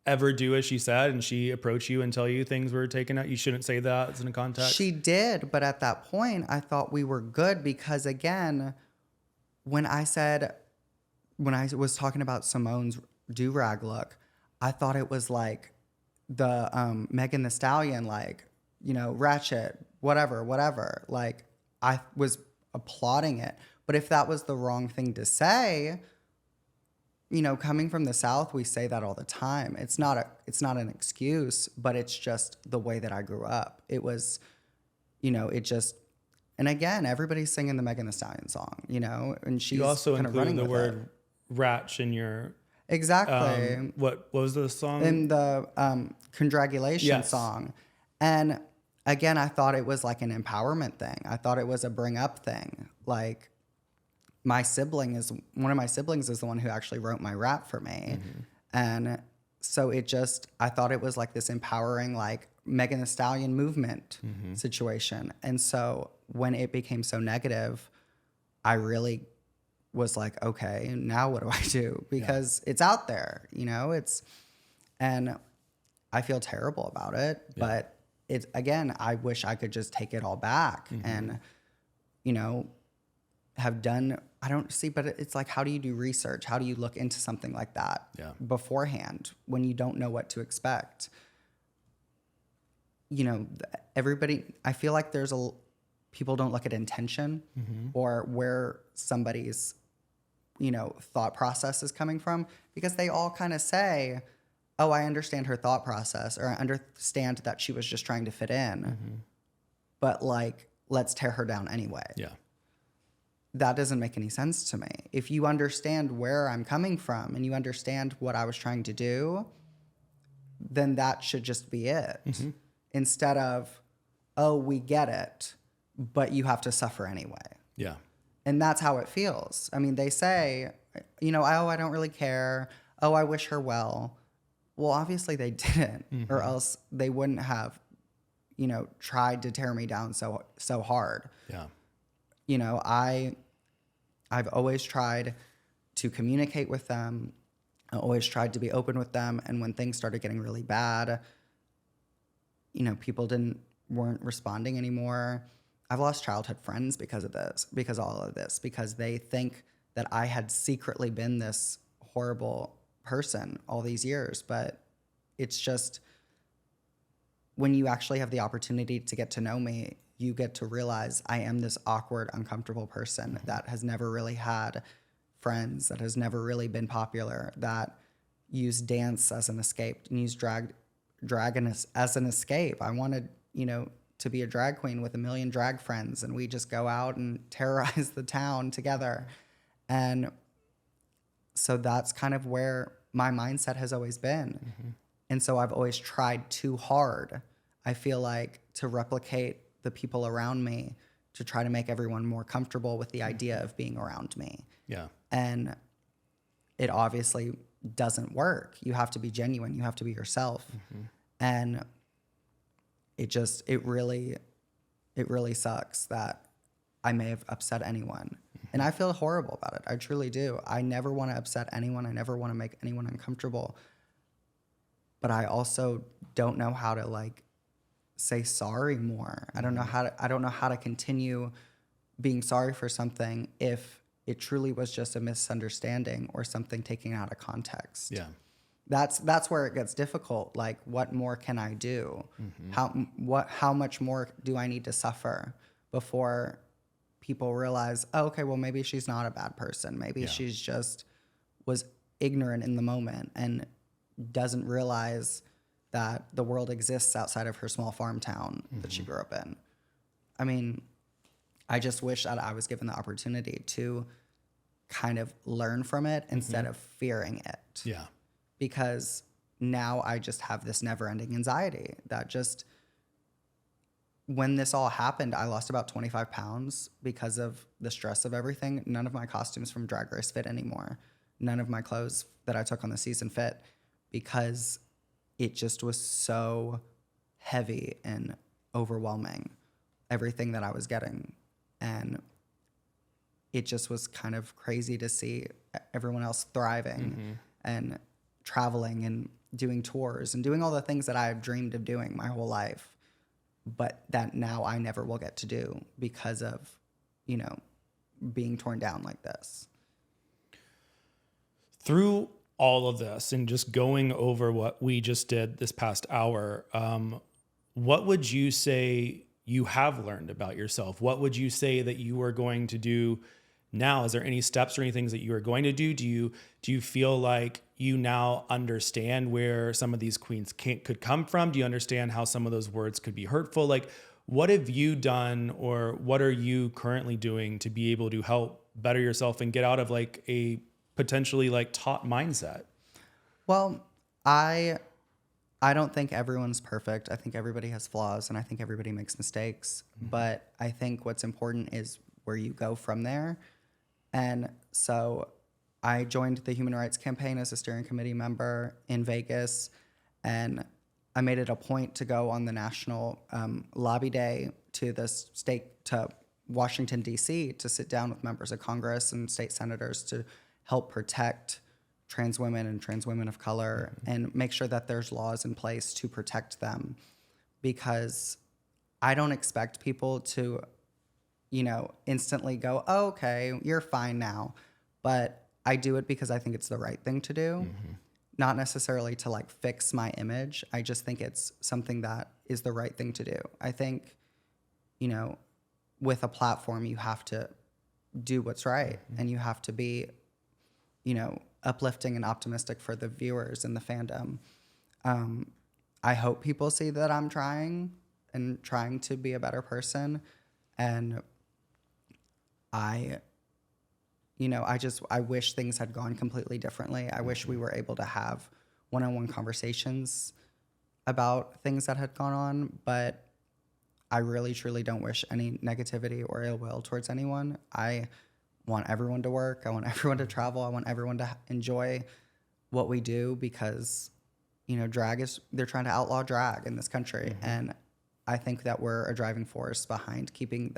ever do as she said and she approach you and tell you things were taken out? You shouldn't say that as in a context. She did, but at that point I thought we were good because again, when I was talking about Simone's do-rag look, I thought it was like the Megan Thee Stallion, like, ratchet, whatever. Like, I was applauding it. But if that was the wrong thing to say, coming from the South, we say that all the time. It's not an excuse, but it's just the way that I grew up. It was, it just, and again, everybody's singing the Megan Thee Stallion song, and she's you also kind of running included the with word ratch in your exactly. What was the song? In the Congratulations song. And again, I thought it was like an empowerment thing. I thought it was a bring up thing. Like, one of my siblings is the one who actually wrote my rap for me. And so I thought it was like this empowering, like Megan Thee Stallion movement situation. And so when it became so negative, I really was like, okay, now what do I do? Because it's out there, and I feel terrible about it, but it's, again, I wish I could just take it all back and, have done, but it's like, how do you do research? How do you look into something like that beforehand when you don't know what to expect? Everybody, I feel like people don't look at intention or where somebody's, thought process is coming from, because they all kind of say, oh, I understand her thought process, or I understand that she was just trying to fit in, but like, let's tear her down anyway. Yeah. That doesn't make any sense to me. If you understand where I'm coming from and you understand what I was trying to do, then that should just be it. Instead of, oh, we get it, but you have to suffer anyway. Yeah. And that's how it feels. I mean, they say, oh, I don't really care. Oh, I wish her well. Well, obviously they didn't, or else they wouldn't have, tried to tear me down so hard. Yeah. I've always tried to communicate with them. I always tried to be open with them. And when things started getting really bad, people weren't responding anymore. I've lost childhood friends because of all of this, because they think that I had secretly been this horrible person all these years. But it's just, when you actually have the opportunity to get to know me, you get to realize I am this awkward, uncomfortable person that has never really had friends, that has never really been popular, that used dance as an escape and used drag as an escape. I wanted, to be a drag queen with 1 million drag friends, and we just go out and terrorize the town together. And so that's kind of where my mindset has always been. And so I've always tried too hard, I feel like, to replicate the people around me, to try to make everyone more comfortable with the idea of being around me. Yeah. And it obviously doesn't work. You have to be genuine. You have to be yourself. And it really sucks that I may have upset anyone. And I feel horrible about it. I truly do. I never want to upset anyone. I never want to make anyone uncomfortable. But I also don't know how to, like, say sorry more. I don't know how to continue being sorry for something if it truly was just a misunderstanding or something taken out of context. Yeah. That's where it gets difficult. Like, what more can I do? How much more do I need to suffer before people realize, oh, okay, well, maybe she's not a bad person. Maybe she's just was ignorant in the moment and doesn't realize that the world exists outside of her small farm town that she grew up in. I mean, I just wish that I was given the opportunity to kind of learn from it instead of fearing it. Yeah. Because now I just have this never-ending anxiety that just, when this all happened, I lost about 25 pounds because of the stress of everything. None of my costumes from Drag Race fit anymore. None of my clothes that I took on the season fit because it just was so heavy and overwhelming, everything that I was getting. And it just was kind of crazy to see everyone else thriving and traveling and doing tours and doing all the things that I've dreamed of doing my whole life, but that now I never will get to do because of, you know, being torn down like this. Through all of this and just going over what we just did this past hour, what would you say you have learned about yourself? What would you say that you are going to do now? Is there any steps or any things that you are going to do? Do you feel like you now understand where some of these queens could come from? Do you understand how some of those words could be hurtful? Like, what have you done or what are you currently doing to be able to help better yourself and get out of like a potentially like taught mindset? Well, I don't think everyone's perfect. I think everybody has flaws and I think everybody makes mistakes. But I think what's important is where you go from there. And so I joined the Human Rights Campaign as a steering committee member in Vegas. And I made it a point to go on the national lobby day to the state, to Washington, D.C., to sit down with members of Congress and state senators to help protect trans women and trans women of color and make sure that there's laws in place to protect them. Because I don't expect people to, you know, instantly go, oh, okay, you're fine now. But I do it because I think it's the right thing to do, not necessarily to like fix my image. I just think it's something that is the right thing to do. I think, you know, with a platform, you have to do what's right and you have to be, you know, uplifting and optimistic for the viewers and the fandom. I hope people see that I'm trying to be a better person. And I wish things had gone completely differently. I wish we were able to have one-on-one conversations about things that had gone on, but I really, truly don't wish any negativity or ill will towards anyone. I want everyone to work. I want everyone to travel. I want everyone to enjoy what we do because, you know, they're trying to outlaw drag in this country. And I think that we're a driving force behind keeping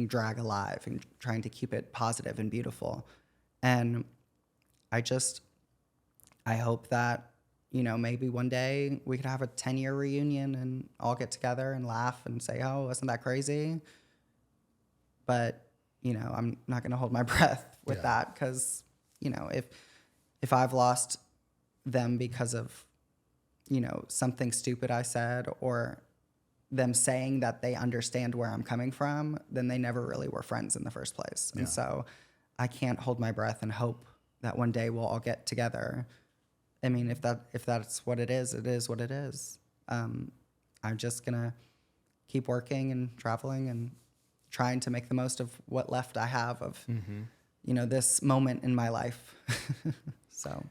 drag alive and trying to keep it positive and beautiful. And I hope that, you know, maybe one day we could have a 10-year reunion and all get together and laugh and say, oh, wasn't that crazy? But, you know, I'm not going to hold my breath with that because, you know, if I've lost them because of, you know, something stupid I said or them saying that they understand where I'm coming from, then they never really were friends in the first place. And so I can't hold my breath and hope that one day we'll all get together. I mean, if that's what it is what it is. I'm just going to keep working and traveling and trying to make the most of what left I have of, you know, this moment in my life. So,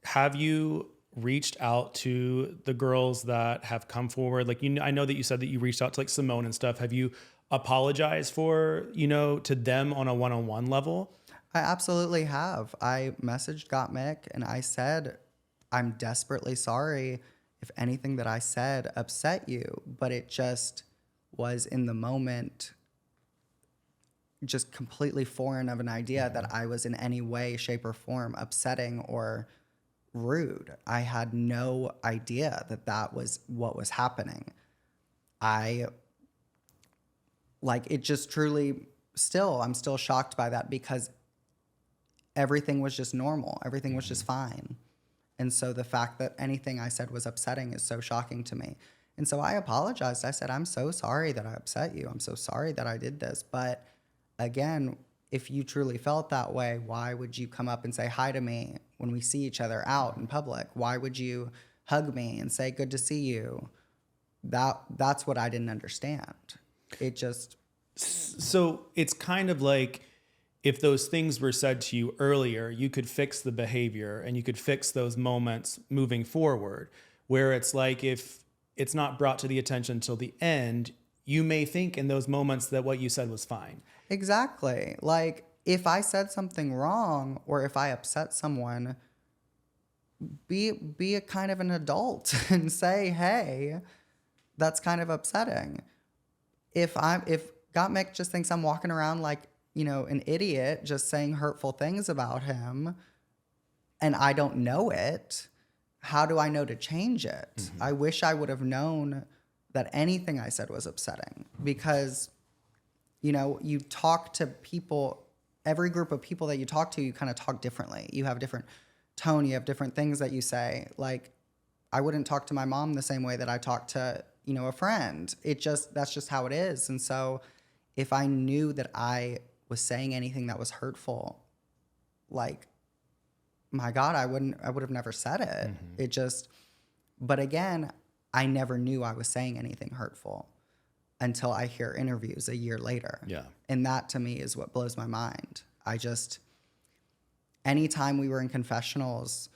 have you reached out to the girls that have come forward? Like, you know, I know that you said that you reached out to like Simone and stuff. Have you apologized for, you know, to them on a one-on-one level? I absolutely have. I messaged Gottmik and I said, I'm desperately sorry if anything that I said upset you, but it just was in the moment just completely foreign of an idea that I was in any way, shape, or form upsetting or rude. I had no idea that that was what was happening. It just truly I'm still shocked by that because everything was just normal. Everything was just fine. And so the fact that anything I said was upsetting is so shocking to me. And so I apologized. I said, I'm so sorry that I upset you. I'm so sorry that I did this. But again, if you truly felt that way, why would you come up and say hi to me when we see each other out in public? Why would you hug me and say, good to see you? That's what I didn't understand. It just... So it's kind of like if those things were said to you earlier, you could fix the behavior and you could fix those moments moving forward. Where it's like if it's not brought to the attention till the end, you may think in those moments that what you said was fine. Exactly. Like if I said something wrong or if I upset someone, be a kind of an adult and say, hey, that's kind of upsetting. If Gottmik just thinks I'm walking around like, an idiot, just saying hurtful things about him, and I don't know it, how do I know to change it? Mm-hmm. I wish I would have known that anything I said was upsetting because, you talk to people, every group of people that you talk to, you kind of talk differently. You have a different tone, you have different things that you say. Like, I wouldn't talk to my mom the same way that I talk to, a friend. That's just how it is. And so if I knew that I was saying anything that was hurtful, like, my God, I would have never said it. Mm-hmm. But again, I never knew I was saying anything hurtful until I hear interviews a year later. Yeah. And that to me is what blows my mind. Anytime we were in confessionals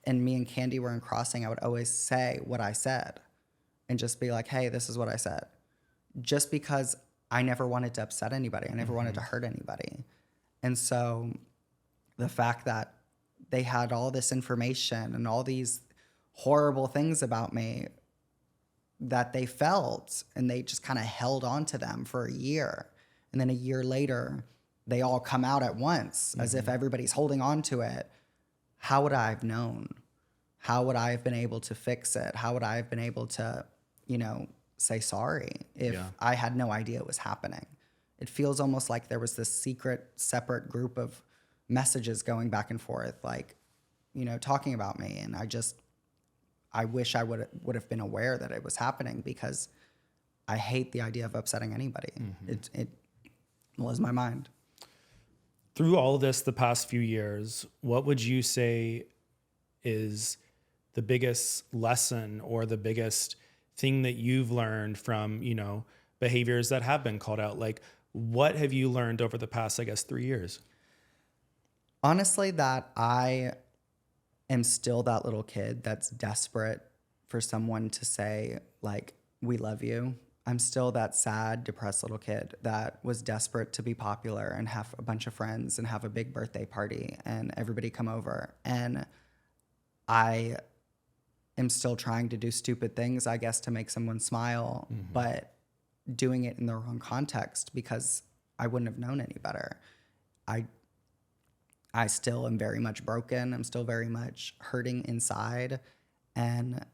and me and Candy were in Crossing, I would always say what I said and just be like, hey, this is what I said. Just because I never wanted to upset anybody. I never wanted to hurt anybody. And so the fact that they had all this information and all these horrible things about me that they felt, and they just kind of held on to them for a year. And then a year later, they all come out at once as if everybody's holding on to it. How would I have known? How would I have been able to fix it? How would I have been able to, say sorry if I had no idea it was happening? It feels almost like there was this secret, separate group of messages going back and forth, like, talking about me. And I wish I would have been aware that it was happening because I hate the idea of upsetting anybody. Mm-hmm. It blows my mind. Through all of this, the past few years, what would you say is the biggest lesson or the biggest thing that you've learned from, behaviors that have been called out? Like, what have you learned over the past, 3 years? Honestly, that I am still that little kid that's desperate for someone to say, like, we love you. I'm still that sad, depressed little kid that was desperate to be popular and have a bunch of friends and have a big birthday party and everybody come over. And I am still trying to do stupid things, I guess, to make someone smile, but doing it in the wrong context because I wouldn't have known any better. I still am very much broken. I'm still very much hurting inside. And,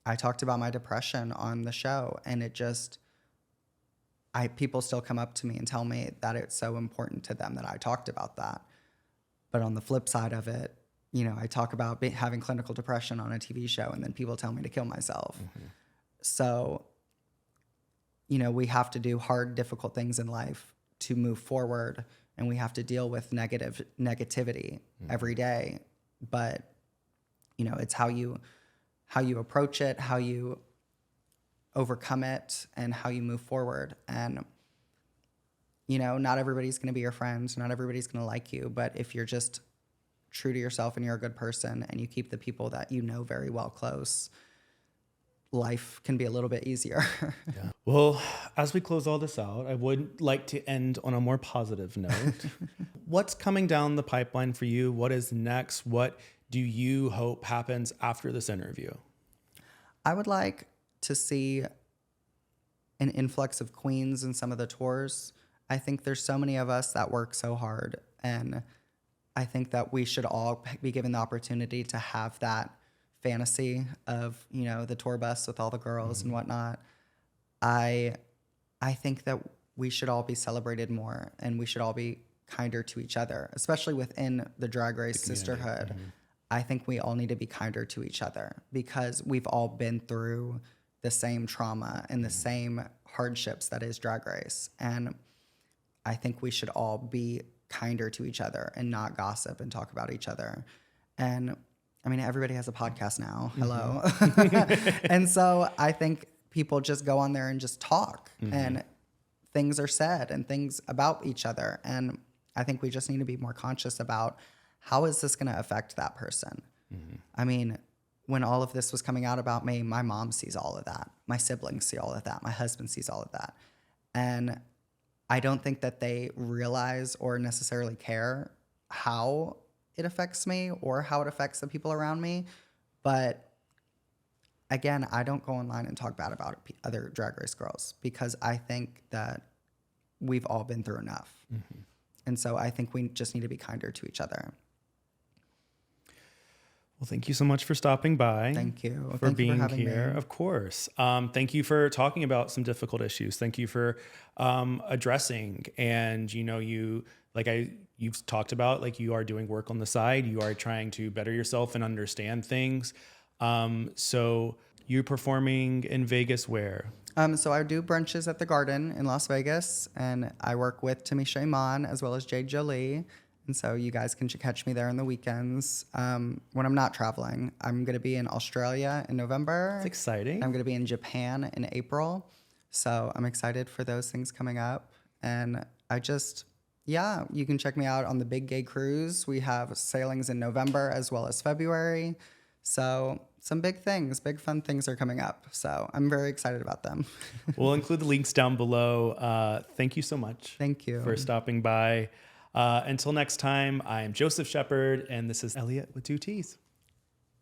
I talked about my depression on the show, and people still come up to me and tell me that it's so important to them that I talked about that. But on the flip side of it, I talk about having clinical depression on a TV show, and then people tell me to kill myself. Mm-hmm. So, we have to do hard, difficult things in life to move forward, and we have to deal with negativity every day. But, it's how you approach it, how you overcome it, and how you move forward. And, not everybody's going to be your friend. Not everybody's going to like you. But if you're just true to yourself and you're a good person and you keep the people that you know very well close, life can be a little bit easier. Yeah. Well, as we close all this out, I would like to end on a more positive note. What's coming down the pipeline for you? What is next? What do you hope happens after this interview? I would like to see an influx of queens in some of the tours. I think there's so many of us that work so hard, and I think that we should all be given the opportunity to have that fantasy of, you know, the tour bus with all the girls and whatnot. I think that we should all be celebrated more, and we should all be kinder to each other, especially within the Drag Race sisterhood. I think we all need to be kinder to each other because we've all been through the same trauma and the same hardships that is Drag Race. And I think we should all be kinder to each other and not gossip and talk about each other. And I mean, everybody has a podcast now. Hello. And so I think people just go on there and just talk, and things are said and things about each other. And I think we just need to be more conscious about how is this going to affect that person? I mean, when all of this was coming out about me, my mom sees all of that. My siblings see all of that. My husband sees all of that. And I don't think that they realize or necessarily care how it affects me or how it affects the people around me. But again, I don't go online and talk bad about other Drag Race girls because I think that we've all been through enough. And so I think we just need to be kinder to each other. Well, thank you so much for stopping by. Thank you. For Thank you being for having here. me. Of course. Thank you for talking about some difficult issues. Thank you for addressing. And you've talked about, like, you are doing work on the side. You are trying to better yourself and understand things. So you're performing in Vegas where? So I do brunches at the Garden in Las Vegas, and I work with Tamisha Iman as well as Jade Jolie. And so you guys can catch me there on the weekends. When I'm not traveling, I'm going to be in Australia in November. That's exciting. I'm going to be in Japan in April. So I'm excited for those things coming up. And you can check me out on the Big Gay Cruise. We have sailings in November as well as February. So some big fun things are coming up. So I'm very excited about them. We'll include the links down below. Thank you so much. Thank you for stopping by. Until next time, I am Joseph Shepard, and this is Elliott with 2 T's.